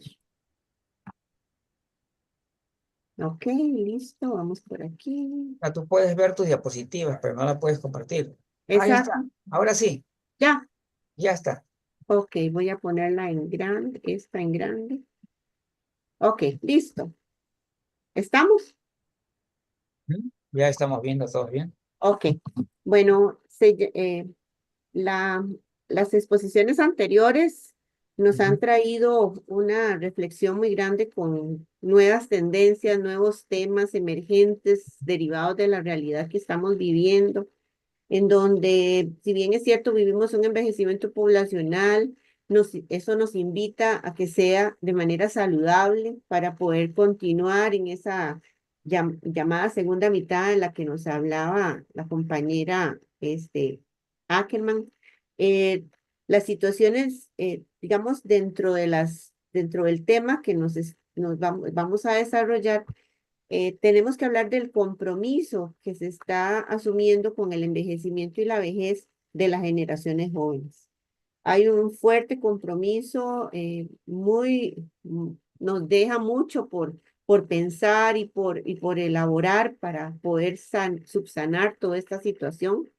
Ok, listo. Vamos por aquí. Tú puedes ver tus diapositivas, pero no la puedes compartir. Ahí Exacto. está. Ahora sí, Ya. ya está. Ok, voy a ponerla en grande. Esta en grande. Ok, listo. ¿Estamos? Ujú. Ya estamos viendo todos bien. Ok. Bueno, la, las exposiciones anteriores nos han Ujú. traído una reflexión muy grande con nuevas tendencias, nuevos temas emergentes derivados de la realidad que estamos viviendo, en donde, si bien es cierto, vivimos un envejecimiento poblacional, eso nos invita a que sea de manera saludable para poder continuar en esa llamada segunda mitad en la que nos hablaba la compañera Ackerman. Eh, las situaciones, digamos, dentro del tema que nos vamos a desarrollar, tenemos que hablar del compromiso que se está asumiendo con el envejecimiento y la vejez de las generaciones jóvenes. Hay un fuerte compromiso, nos deja mucho por pensar y por elaborar para poder subsanar toda esta situación.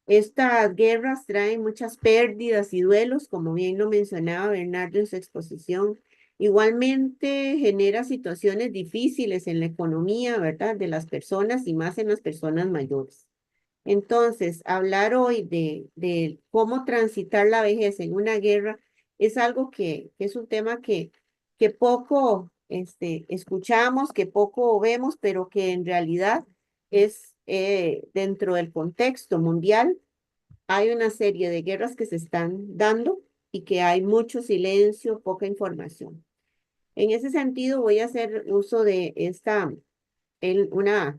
Estas guerras traen muchas pérdidas y duelos, como bien lo mencionaba Bernardo en su exposición. Igualmente genera situaciones difíciles en la economía, ¿verdad? De las personas y más en las personas mayores. Entonces, hablar hoy de cómo transitar la vejez en una guerra es algo que es un tema que poco escuchamos, que poco vemos, pero que en realidad es dentro del contexto mundial. Hay una serie de guerras que se están dando y que hay mucho silencio, poca información. En ese sentido, voy a hacer uso de el- una,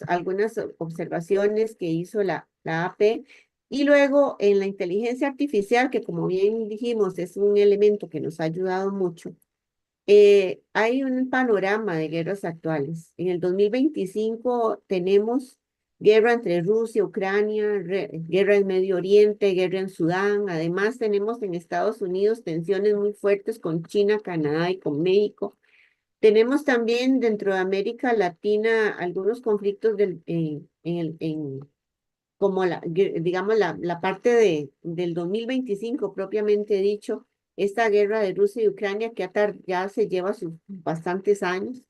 algunas observaciones que hizo la AP y luego en la inteligencia artificial, que como bien dijimos, es un elemento que nos ha ayudado mucho. Hay un panorama de guerras actuales. En el 2025 tenemos guerra entre Rusia, Ucrania, guerra en Medio Oriente, guerra en Sudán. Además, tenemos en Estados Unidos tensiones muy fuertes con China, Canadá y con México. Tenemos también dentro de América Latina algunos conflictos como digamos, la parte del 2025 propiamente dicho, esta guerra de Rusia y Ucrania que ya se lleva sus bastantes años.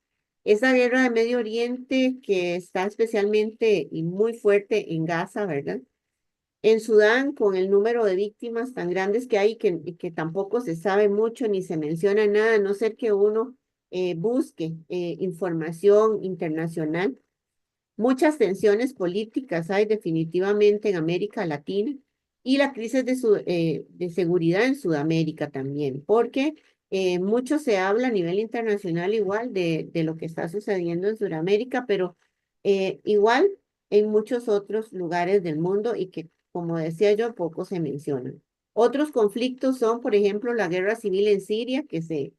Esa guerra de Medio Oriente que está especialmente y muy fuerte en Gaza, ¿verdad? En Sudán, con el número de víctimas tan grandes que hay que tampoco se sabe mucho ni se menciona nada, a no ser que uno busque información internacional. Muchas tensiones políticas hay definitivamente en América Latina y la crisis de seguridad en Sudamérica también, porque mucho se habla a nivel internacional igual de lo que está sucediendo en Sudamérica, pero igual en muchos otros lugares del mundo y que, como decía yo, poco se mencionan. Otros conflictos son, por ejemplo, la guerra civil en Siria, que se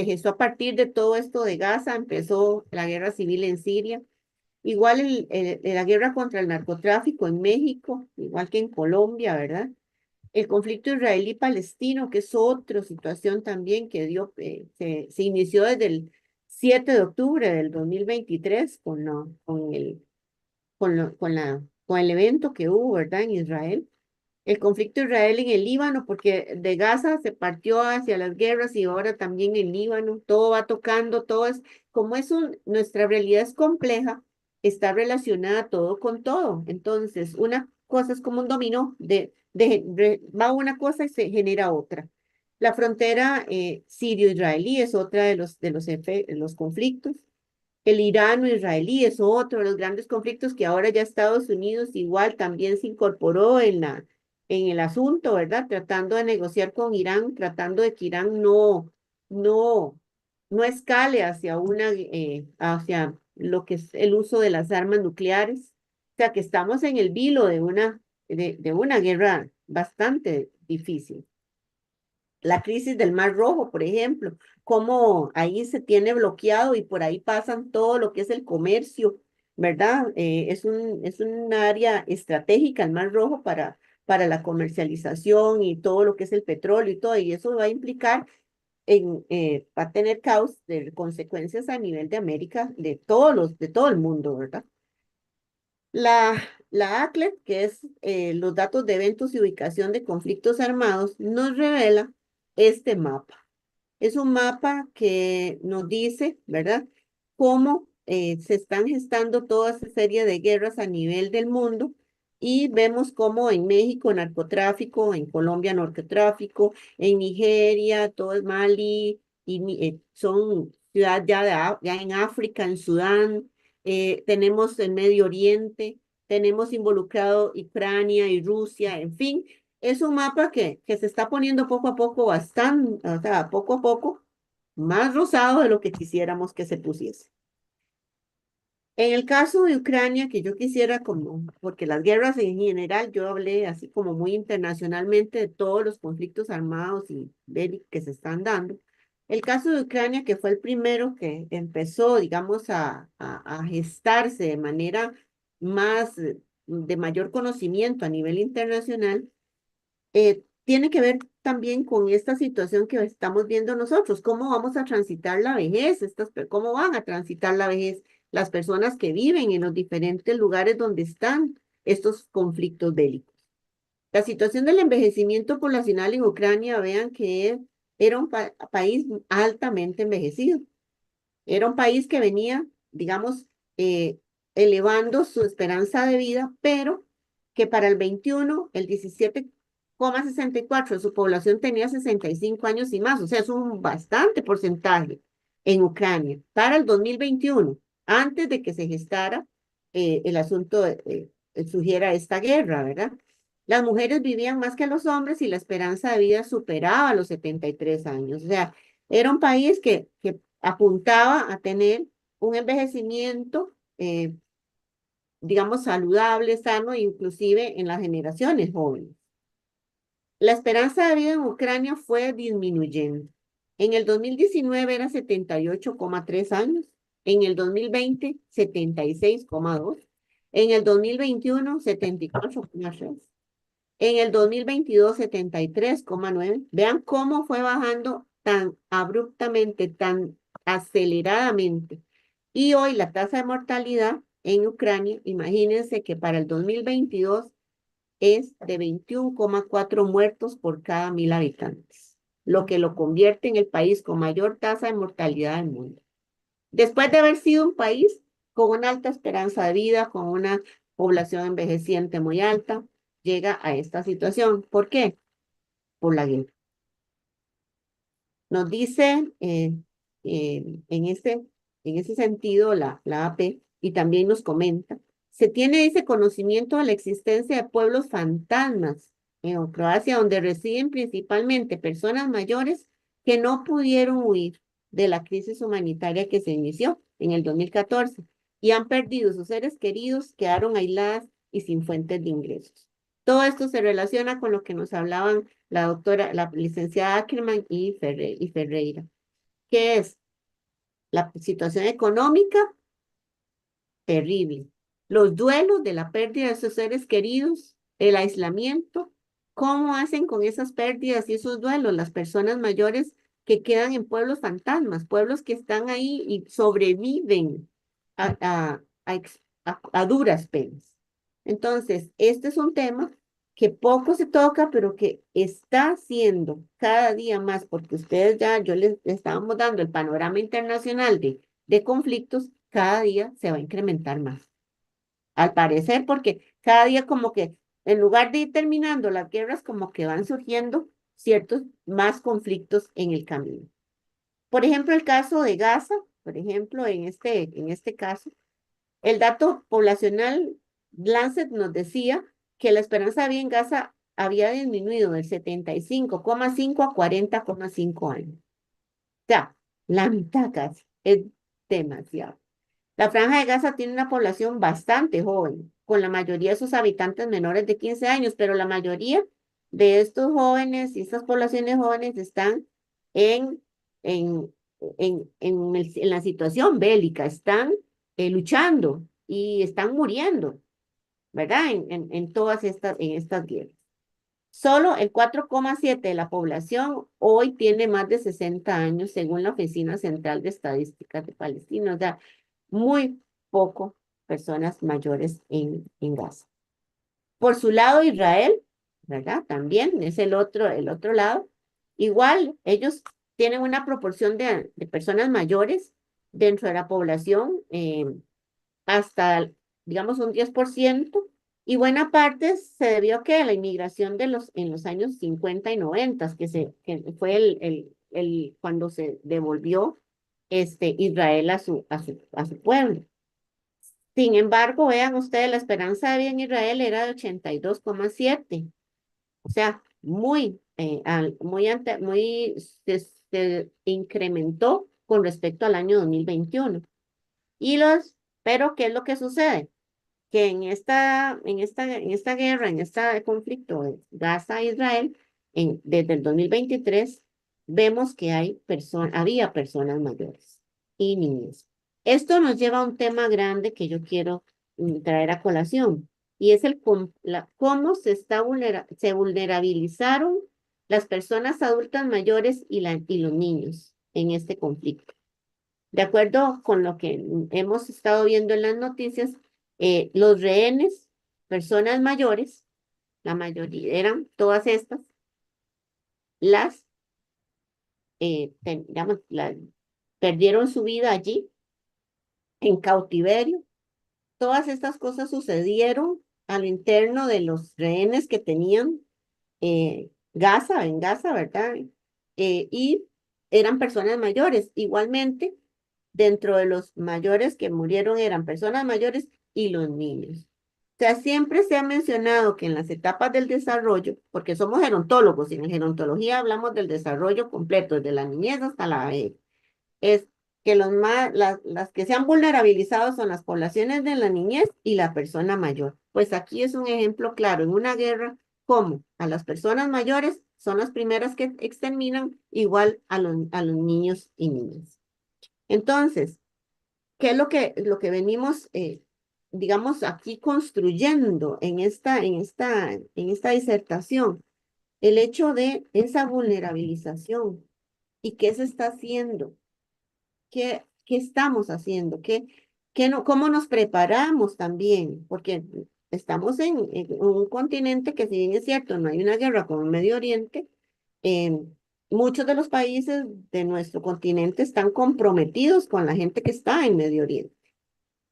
gestó a partir de todo esto de Gaza, empezó la guerra civil en Siria. Igual la guerra contra el narcotráfico en México, igual que en Colombia, ¿verdad? El conflicto israelí-palestino, que es otra situación también que se inició desde el 7 de octubre del 2023 con el evento que hubo, ¿verdad? En Israel. el conflicto Israel en el Líbano, porque de Gaza se partió hacia las guerras y ahora también en Líbano, todo va tocando, todo es, como es nuestra realidad es compleja, está relacionada todo con todo. Entonces, una cosa es como un dominó, va una cosa y se genera otra. La frontera sirio-israelí es otra de los conflictos. El irano-israelí es otro de los grandes conflictos que ahora ya Estados Unidos igual también se incorporó en el asunto, ¿verdad? Tratando de negociar con Irán, tratando de que Irán no, no escale hacia lo que es el uso de las armas nucleares. O sea, que estamos en el vilo de una guerra bastante difícil. La crisis del Mar Rojo, por ejemplo, cómo ahí se tiene bloqueado y por ahí pasan todo lo que es el comercio, ¿verdad? Es un área estratégica el Mar Rojo para la comercialización y todo lo que es el petróleo y todo, y eso va a implicar va a tener consecuencias a nivel de América, de todo el mundo, ¿verdad? La ACLED, que es los datos de eventos y ubicación de conflictos armados, nos revela este mapa. Es un mapa que nos dice, ¿verdad?, cómo se están gestando toda esa serie de guerras a nivel del mundo y vemos cómo en México narcotráfico, en Colombia narcotráfico, en Nigeria, todo es Mali, y son ciudades ya en África, en Sudán, tenemos el Medio Oriente, tenemos involucrado Ucrania y Rusia, en fin, es un mapa que se está poniendo poco a poco bastante, o sea, poco a poco, más rosado de lo que quisiéramos que se pusiese. En el caso de Ucrania, que yo quisiera porque las guerras en general, yo hablé así como muy internacionalmente de todos los conflictos armados y bélicos que se están dando. El caso de Ucrania, que fue el primero que empezó, digamos, a gestarse de manera de mayor conocimiento a nivel internacional, tiene que ver también con esta situación que estamos viendo nosotros, cómo vamos a transitar la vejez, cómo van a transitar la vejez las personas que viven en los diferentes lugares donde están estos conflictos bélicos. La situación del envejecimiento poblacional en Ucrania, vean que era un país altamente envejecido. Era un país que venía, digamos, elevando su esperanza de vida, pero que para el 21, el 17,64 de su población tenía 65 años y más, o sea, es un bastante porcentaje en Ucrania. Para el 2021, antes de que se gestara el asunto, surgiera esta guerra, ¿verdad? Las mujeres vivían más que los hombres y la esperanza de vida superaba los 73 años. O sea, era un país que apuntaba a tener un envejecimiento, digamos, saludable, sano, inclusive en las generaciones jóvenes. La esperanza de vida en Ucrania fue disminuyendo. En el 2019 era 78,3 años, en el 2020 76,2, en el 2021 74,3, en el 2022 73,9. Vean cómo fue bajando tan abruptamente, tan aceleradamente. Y hoy la tasa de mortalidad en Ucrania, imagínense que para el 2022 es de 21,4 muertos por cada 1.000 habitantes, lo que lo convierte en el país con mayor tasa de mortalidad del mundo. Después de haber sido un país con una alta esperanza de vida, con una población envejeciente muy alta, llega a esta situación. ¿Por qué? Por la guerra. Nos dice en ese sentido la AP, y también nos comenta, se tiene ese conocimiento de la existencia de pueblos fantasmas en Croacia, donde residen principalmente personas mayores que no pudieron huir de la crisis humanitaria que se inició en el 2014 y han perdido sus seres queridos, quedaron aisladas y sin fuentes de ingresos. Todo esto se relaciona con lo que nos hablaban la licenciada Ackerman y Ferreira, que es la situación económica terrible, los duelos de la pérdida de sus seres queridos, el aislamiento, cómo hacen con esas pérdidas y esos duelos las personas mayores que quedan en pueblos fantasmas, pueblos que están ahí y sobreviven a duras penas. Entonces, este es un tema que poco se toca, pero que está haciendo cada día más, porque ustedes ya, yo les estábamos dando el panorama internacional de conflictos, cada día se va a incrementar más. Al parecer, porque cada día como que en lugar de ir terminando las guerras, como que van surgiendo ciertos más conflictos en el camino. Por ejemplo, el caso de Gaza, por ejemplo, en este caso, el dato poblacional, Lancet nos decía que la esperanza de vida en Gaza había disminuido del 75,5 a 40,5 años. O sea, la mitad casi, es demasiado. La Franja de Gaza tiene una población bastante joven, con la mayoría de sus habitantes menores de 15 años, pero la mayoría de estos jóvenes y estas poblaciones jóvenes están en, en, en la situación bélica, están luchando y están muriendo, ¿verdad? En todas estas guerras. Solo el 4,7 de la población hoy tiene más de 60 años, según la Oficina Central de Estadísticas de Palestina. O sea, muy poco personas mayores en Gaza. Por su lado, Israel, ¿verdad? También es el otro lado. Igual, ellos tienen una proporción de personas mayores dentro de la población hasta, digamos, un 10%, y buena parte se debió a que la inmigración en los años 50 y 90, que fue cuando se devolvió Israel a su pueblo. Sin embargo, vean ustedes, la esperanza de vida en Israel era de 82,7, o sea, se incrementó con respecto al año 2021. Pero ¿qué es lo que sucede? Que en esta guerra, en este conflicto de Gaza-Israel, desde el 2023, vemos que había personas mayores y niños. Esto nos lleva a un tema grande que yo quiero traer a colación, y es cómo se vulnerabilizaron las personas adultas mayores y los niños en este conflicto. De acuerdo con lo que hemos estado viendo en las noticias, los rehenes, personas mayores, la mayoría eran todas estas, digamos, perdieron su vida allí, en cautiverio. Todas estas cosas sucedieron al interno de los rehenes que tenían en Gaza, ¿verdad? Y eran personas mayores. Igualmente, dentro de los mayores que murieron eran personas mayores y los niños. O sea, siempre se ha mencionado que en las etapas del desarrollo, porque somos gerontólogos y en gerontología hablamos del desarrollo completo, desde la niñez hasta la vejez, es que las que se han vulnerabilizado son las poblaciones de la niñez y la persona mayor. Pues aquí es un ejemplo claro, en una guerra, cómo a las personas mayores son las primeras que exterminan, igual a los niños y niñas. Entonces, ¿qué es lo que venimos, digamos, aquí construyendo en esta disertación? El hecho de esa vulnerabilización. ¿Y qué se está haciendo? ¿Qué estamos haciendo? ¿Cómo nos preparamos también? Porque estamos en un continente que, si bien es cierto, no hay una guerra como en Medio Oriente, muchos de los países de nuestro continente están comprometidos con la gente que está en Medio Oriente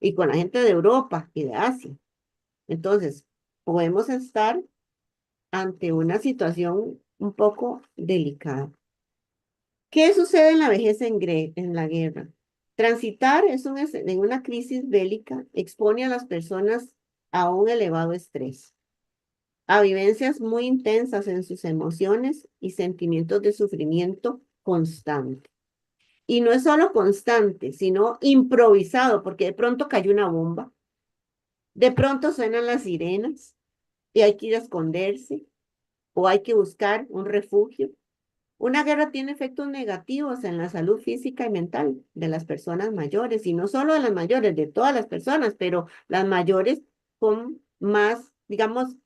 y con la gente de Europa y de Asia. Entonces, podemos estar ante una situación un poco delicada. ¿Qué sucede en la vejez en la guerra? Transitar en una crisis bélica expone a las personas a un elevado estrés, a vivencias muy intensas en sus emociones y sentimientos de sufrimiento constante. Y no es solo constante, sino improvisado, porque de pronto cayó una bomba, de pronto suenan las sirenas y hay que ir a esconderse o hay que buscar un refugio. Una guerra tiene efectos negativos en la salud física y mental de las personas mayores, y no solo de las mayores, de todas las personas, pero las mayores con más, digamos,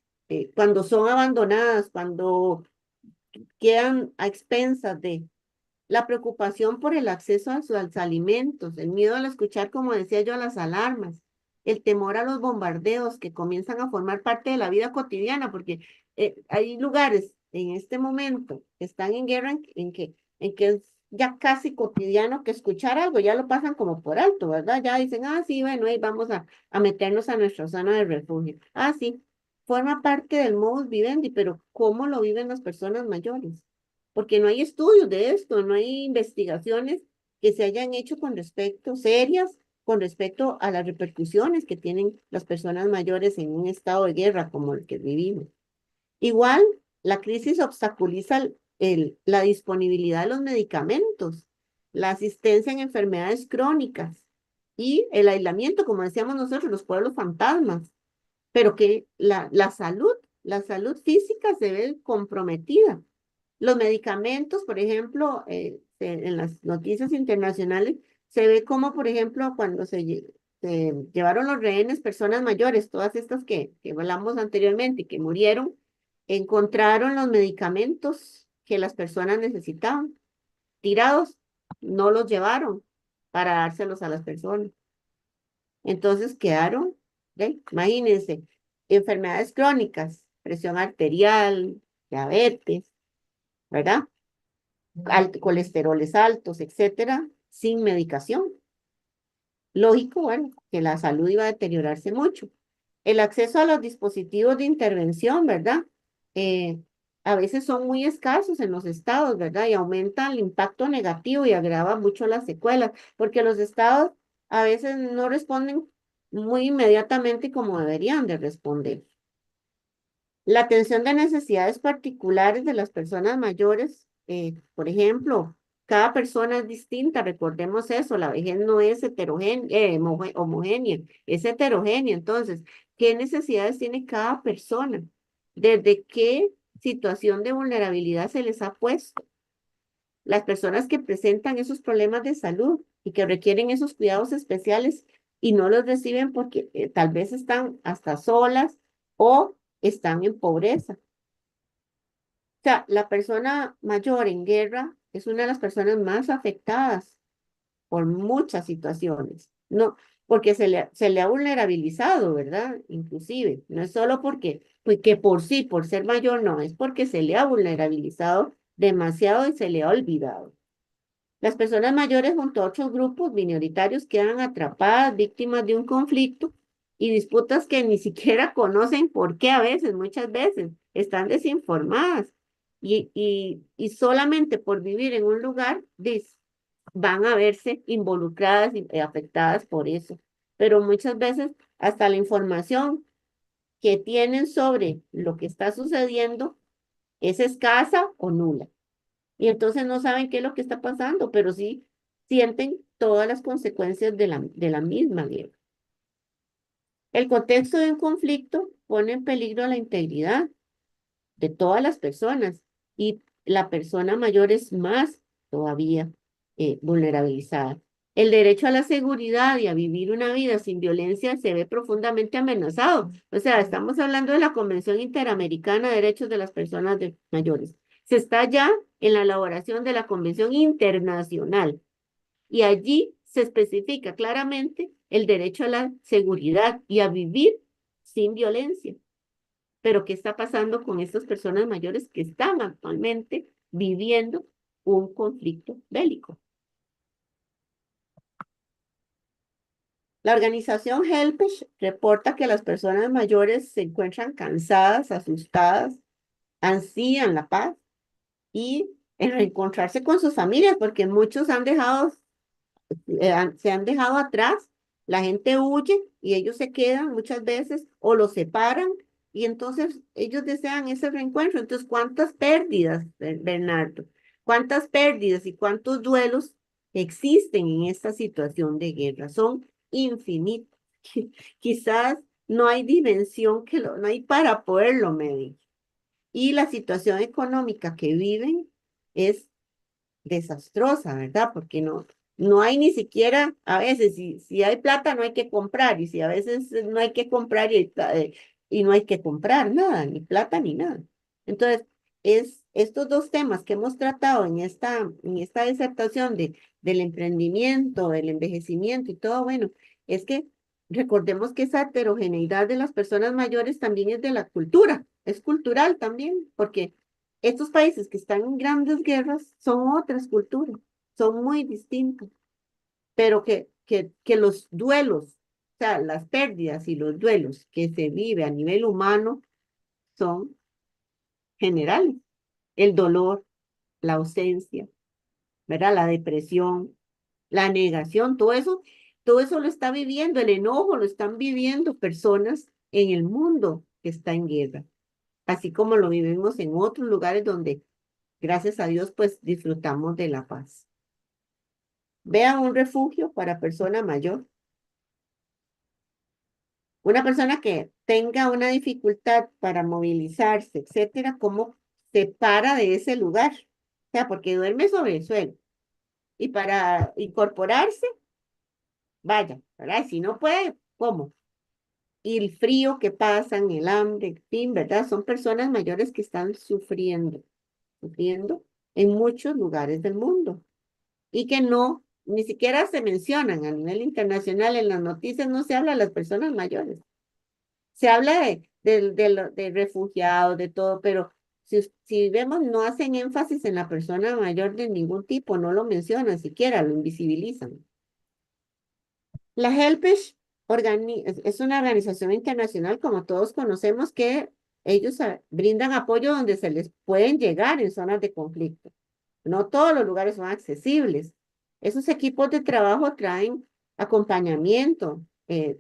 cuando son abandonadas, cuando quedan a expensas de la preocupación por el acceso a sus alimentos, el miedo al escuchar, como decía yo, a las alarmas, el temor a los bombardeos que comienzan a formar parte de la vida cotidiana, porque hay lugares en este momento que están en guerra en que es ya casi cotidiano que escuchar algo, ya lo pasan como por alto, ¿verdad? Ya dicen, ah, sí, bueno, ahí vamos a meternos a nuestra zona de refugio. Ah, sí, forma parte del modus vivendi, pero ¿cómo lo viven las personas mayores? Porque no hay estudios de esto, no hay investigaciones que se hayan hecho con respecto, serias, con respecto a las repercusiones que tienen las personas mayores en un estado de guerra como el que vivimos. Igual, la crisis obstaculiza la disponibilidad de los medicamentos, la asistencia en enfermedades crónicas y el aislamiento, como decíamos nosotros, los pueblos fantasmas, pero que la salud física se ve comprometida. Los medicamentos, por ejemplo, en las noticias internacionales, se ve como, por ejemplo, cuando se llevaron los rehenes personas mayores, todas estas que hablamos anteriormente y que murieron, encontraron los medicamentos que las personas necesitaban. Tirados, no los llevaron para dárselos a las personas. Entonces quedaron, imagínense, enfermedades crónicas, presión arterial, diabetes, ¿verdad? Colesteroles altos, etcétera, sin medicación. Lógico, bueno, que la salud iba a deteriorarse mucho. El acceso a los dispositivos de intervención, ¿verdad? A veces son muy escasos en los estados, ¿verdad? Y aumentan el impacto negativo y agrava mucho las secuelas, porque los estados a veces no responden muy inmediatamente como deberían de responder. La atención de necesidades particulares de las personas mayores, por ejemplo, cada persona es distinta, recordemos eso, la vejez no es homogénea, es heterogénea. Entonces, ¿qué necesidades tiene cada persona? ¿Desde qué situación de vulnerabilidad se les ha puesto? Las personas que presentan esos problemas de salud y que requieren esos cuidados especiales y no los reciben porque tal vez están hasta solas o están en pobreza. O sea, la persona mayor en guerra es una de las personas más afectadas por muchas situaciones. No, porque se le ha vulnerabilizado, ¿verdad? Inclusive, no es solo porque por sí, por ser mayor, no, es porque se le ha vulnerabilizado demasiado y se le ha olvidado. Las personas mayores junto a otros grupos minoritarios quedan atrapadas, víctimas de un conflicto y disputas que ni siquiera conocen por qué a veces, muchas veces, están desinformadas y solamente por vivir en un lugar van a verse involucradas y afectadas por eso. Pero muchas veces hasta la información que tienen sobre lo que está sucediendo es escasa o nula. Y entonces no saben qué es lo que está pasando, pero sí sienten todas las consecuencias de la misma guerra. El contexto de un conflicto pone en peligro la integridad de todas las personas y la persona mayor es más todavía vulnerabilizada. El derecho a la seguridad y a vivir una vida sin violencia se ve profundamente amenazado. O sea, estamos hablando de la Convención Interamericana de Derechos de las Personas Mayores. Se está ya en la elaboración de la Convención Internacional y allí se especifica claramente el derecho a la seguridad y a vivir sin violencia. Pero ¿qué está pasando con estas personas mayores que están actualmente viviendo un conflicto bélico? La organización HELPES reporta que las personas mayores se encuentran cansadas, asustadas, ansían la paz y en reencontrarse con sus familias, porque muchos se han dejado atrás, la gente huye y ellos se quedan muchas veces o los separan y entonces ellos desean ese reencuentro. Entonces, ¿cuántas pérdidas, Bernardo? ¿Cuántas pérdidas y cuántos duelos existen en esta situación de guerra? Son infinitos. Quizás no hay dimensión no hay para poderlo medir. Y la situación económica que viven es desastrosa, ¿verdad? Porque no hay ni siquiera, a veces, si hay plata no hay que comprar, y si a veces no hay que comprar y no hay que comprar nada, ni plata ni nada. Entonces, estos dos temas que hemos tratado en esta disertación del emprendimiento, del envejecimiento y todo, bueno, es que recordemos que esa heterogeneidad de las personas mayores también es de la cultura, es cultural también, porque estos países que están en grandes guerras son otras culturas, son muy distintos, pero que los duelos, o sea, las pérdidas y los duelos que se vive a nivel humano son generales. El dolor, la ausencia, ¿verdad? La depresión, la negación, todo eso lo está viviendo, el enojo lo están viviendo personas en el mundo que está en guerra, así como lo vivimos en otros lugares donde, gracias a Dios, pues disfrutamos de la paz. Vean un refugio para persona mayor. Una persona que tenga una dificultad para movilizarse, etcétera, ¿cómo se para de ese lugar? O sea, porque duerme sobre el suelo. Y para incorporarse, vaya, ¿verdad? Si no puede, ¿cómo? Y el frío que pasan, el hambre, en fin, ¿verdad? Son personas mayores que están sufriendo en muchos lugares del mundo y que no, ni siquiera se mencionan a nivel internacional, en las noticias no se habla de las personas mayores. Se habla de refugiados, de todo, pero si vemos, no hacen énfasis en la persona mayor de ningún tipo, no lo mencionan siquiera, lo invisibilizan. La HELPES es una organización internacional, como todos conocemos, que ellos brindan apoyo donde se les pueden llegar en zonas de conflicto. No todos los lugares son accesibles. Esos equipos de trabajo traen acompañamiento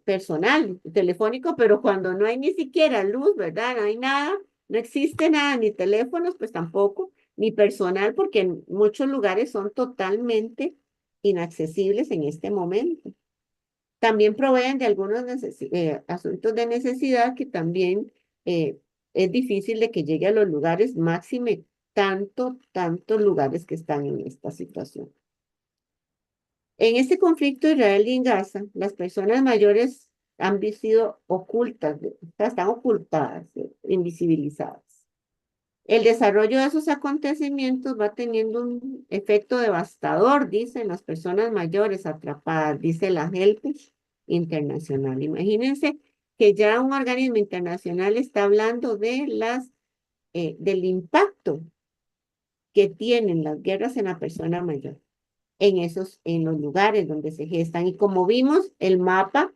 personal, telefónico, pero cuando no hay ni siquiera luz, ¿verdad? No hay nada, no existe nada, ni teléfonos, pues tampoco, ni personal, porque en muchos lugares son totalmente inaccesibles en este momento. También proveen de algunos asuntos de necesidad que también es difícil de que llegue a los lugares, máxime tantos lugares que están en esta situación. En este conflicto Israel y en Gaza, las personas mayores han sido ocultas, o sea, están ocultadas, invisibilizadas. El desarrollo de esos acontecimientos va teniendo un efecto devastador, dicen las personas mayores atrapadas, dice la HELPES internacional. Imagínense que ya un organismo internacional está hablando de del impacto que tienen las guerras en la persona mayor, en los lugares donde se gestan. Y como vimos, el mapa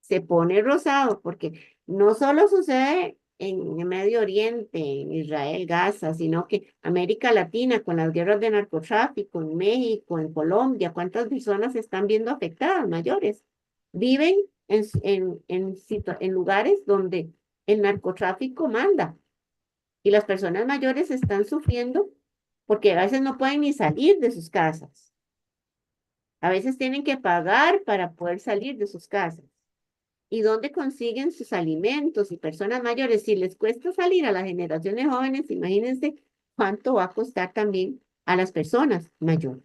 se pone rosado, porque no solo sucede en el Medio Oriente, en Israel, Gaza, sino que América Latina, con las guerras de narcotráfico, en México, en Colombia, ¿cuántas personas se están viendo afectadas, mayores? Viven en lugares donde el narcotráfico manda y las personas mayores están sufriendo porque a veces no pueden ni salir de sus casas. A veces tienen que pagar para poder salir de sus casas. ¿Y dónde consiguen sus alimentos? Y personas mayores, si les cuesta salir a las generaciones jóvenes, imagínense cuánto va a costar también a las personas mayores.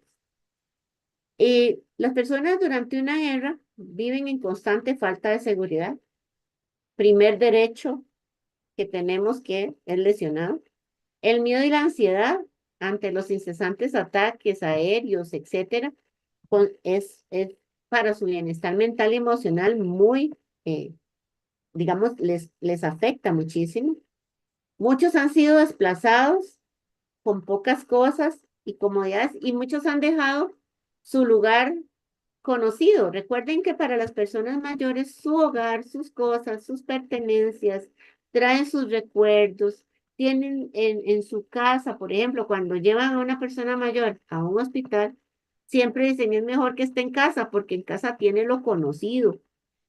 Las personas durante una guerra viven en constante falta de seguridad. Primer derecho que tenemos que es lesionado. El miedo y la ansiedad ante los incesantes ataques aéreos, etcétera, es para su bienestar mental y emocional muy, digamos, les afecta muchísimo. Muchos han sido desplazados con pocas cosas y comodidades y muchos han dejado su lugar conocido. Recuerden que para las personas mayores su hogar, sus cosas, sus pertenencias, traen sus recuerdos, tienen en su casa, por ejemplo, cuando llevan a una persona mayor a un hospital, siempre dicen es mejor que esté en casa porque en casa tiene lo conocido,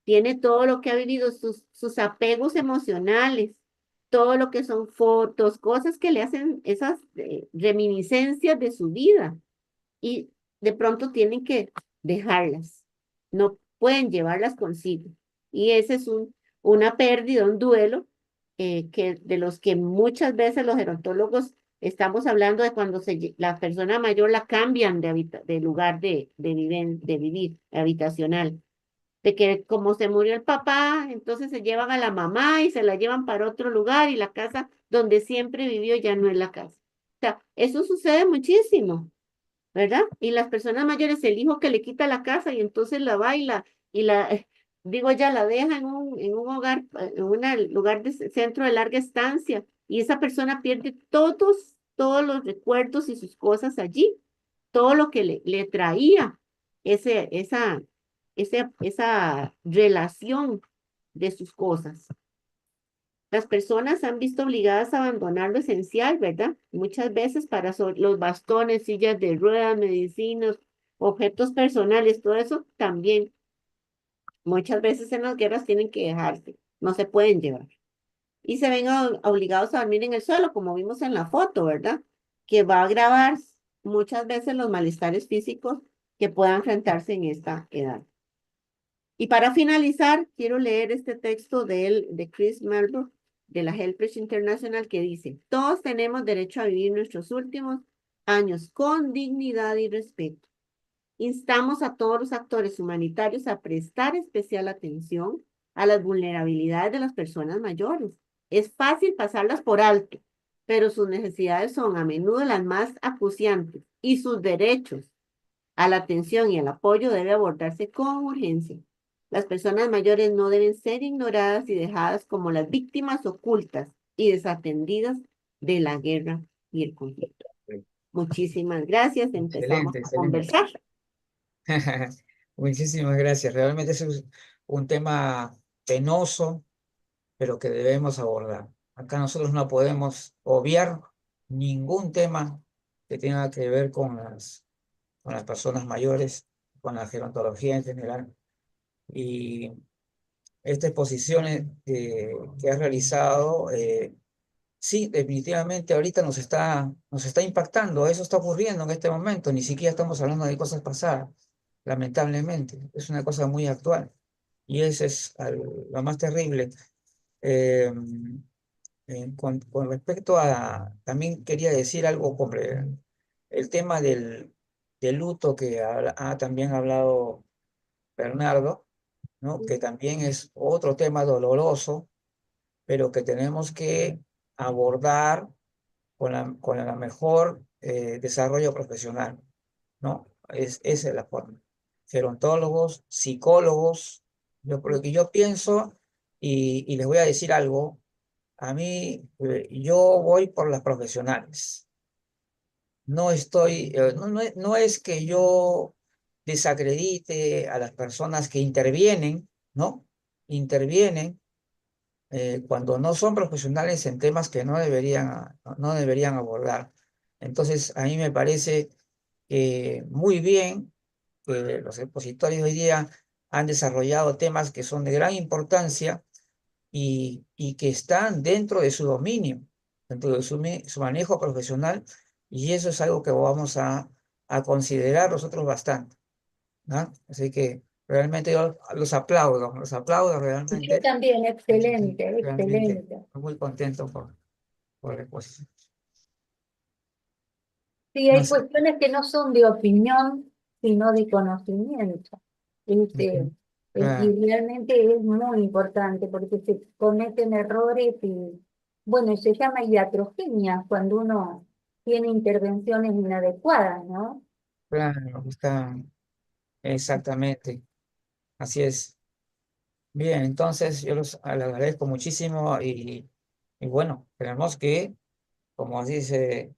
tiene todo lo que ha vivido, sus apegos emocionales, todo lo que son fotos, cosas que le hacen esas reminiscencias de su vida y de pronto tienen que dejarlas, no pueden llevarlas consigo. Y ese es una pérdida, un duelo, de los que muchas veces los gerontólogos estamos hablando de cuando la persona mayor la cambian de lugar de vivir, habitacional. De que como se murió el papá, entonces se llevan a la mamá y se la llevan para otro lugar y la casa donde siempre vivió ya no es la casa. O sea, eso sucede muchísimo. ¿Verdad? Y las personas mayores, el hijo que le quita la casa y entonces la va digo ya, la deja en un hogar, en un lugar de centro de larga estancia Y esa persona pierde todos los recuerdos y sus cosas allí, todo lo que le traía esa relación de sus cosas. Las personas se han visto obligadas a abandonar lo esencial, ¿verdad? Muchas veces para los bastones, sillas de ruedas, medicinas, objetos personales, todo eso también. Muchas veces en las guerras tienen que dejarse, no se pueden llevar. Y se ven obligados a dormir en el suelo, como vimos en la foto, ¿verdad? Que va a agravar muchas veces los malestares físicos que puedan enfrentarse en esta edad. Y para finalizar, quiero leer este texto de Chris Melbourne, de la HealthBridge International, que dice: todos tenemos derecho a vivir nuestros últimos años con dignidad y respeto. Instamos a todos los actores humanitarios a prestar especial atención a las vulnerabilidades de las personas mayores. Es fácil pasarlas por alto, pero sus necesidades son a menudo las más acuciantes y sus derechos a la atención y al apoyo debe abordarse con urgencia. Las personas mayores no deben ser ignoradas y dejadas como las víctimas ocultas y desatendidas de la guerra y el conflicto. Muchísimas gracias. Empezamos Excelente, a excelente. conversar. Muchísimas gracias. Realmente es un tema penoso, pero que debemos abordar. Acá nosotros no podemos obviar ningún tema que tenga que ver con las personas mayores, con la gerontología en general. Y estas exposiciones que has realizado, sí, definitivamente ahorita nos está impactando, eso está ocurriendo en este momento, ni siquiera estamos hablando de cosas pasadas, lamentablemente, es una cosa muy actual. Y eso es lo más terrible. Eh, con respecto también quería decir algo sobre el tema del luto que ha también hablado Bernardo, ¿no? Que también es otro tema doloroso, pero que tenemos que abordar con la mejor desarrollo profesional, ¿no? Esa es la forma. Gerontólogos, psicólogos, por lo que yo pienso, y les voy a decir algo, a mí, yo voy por las profesionales. No estoy, no es que yo desacredite a las personas que intervienen, ¿no? Intervienen cuando no son profesionales en temas que no deberían abordar. Entonces, a mí me parece muy bien que los expositores hoy día han desarrollado temas que son de gran importancia y que están dentro de su dominio, dentro de su manejo profesional, y eso es algo que vamos a considerar nosotros bastante, ¿no? Así que realmente yo los aplaudo Y yo realmente. también, Sí, excelente, realmente excelente. estoy muy contento por la exposición. Sí, No hay sé. cuestiones que no son de opinión, sino de conocimiento. Este, y Claro, realmente es muy importante porque se cometen errores y, bueno, se llama iatrogenia cuando uno tiene intervenciones inadecuadas, ¿no? claro, está exactamente, así es. Bien, entonces yo les agradezco muchísimo y bueno, tenemos que, como dice,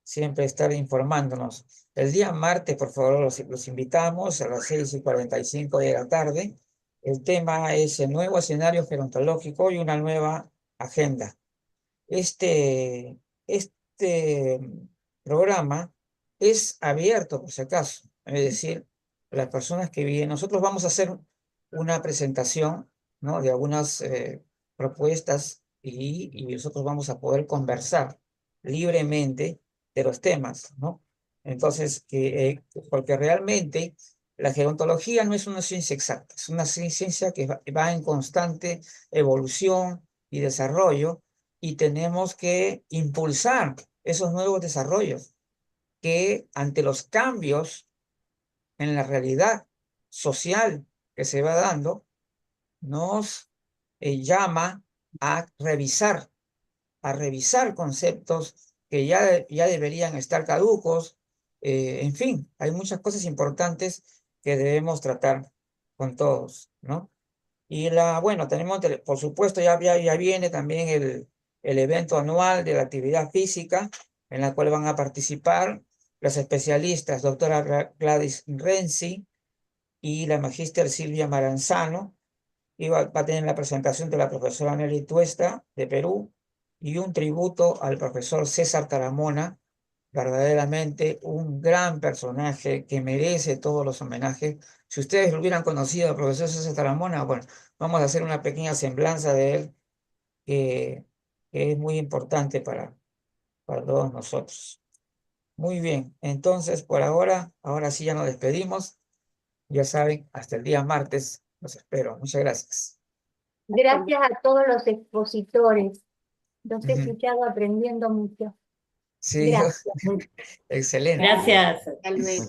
siempre estar informándonos. El día martes, por favor, los invitamos a las 6:45 de la tarde. El tema es el nuevo escenario gerontológico y una nueva agenda. Este programa es abierto, por si acaso. Es decir, las personas que vienen, nosotros vamos a hacer una presentación, ¿no? De algunas propuestas y nosotros vamos a poder conversar libremente de los temas, ¿no? Entonces, porque realmente la gerontología no es una ciencia exacta, es una ciencia que va en constante evolución y desarrollo y tenemos que impulsar esos nuevos desarrollos que ante los cambios en la realidad social que se va dando, nos llama a revisar conceptos que ya deberían estar caducos. En fin, hay muchas cosas importantes que debemos tratar con todos, ¿no? Y bueno, tenemos, por supuesto, ya viene también el evento anual de la actividad física, en la cual van a participar las especialistas doctora Gladys Renzi y la magíster Silvia Maranzano, y va a tener la presentación de la profesora Nelly Tuesta, de Perú, y un tributo al profesor César Taramona, verdaderamente un gran personaje que merece todos los homenajes. Si ustedes lo hubieran conocido al profesor César Taramona, bueno, vamos a hacer una pequeña semblanza de él, que es muy importante para todos nosotros. Muy bien, entonces por ahora sí ya nos despedimos. Ya saben, hasta el día martes los espero. Muchas gracias. Gracias a todos los expositores. Los he Ujú. escuchado aprendiendo mucho. Sí, Gracias. excelente. Gracias. Hasta luego.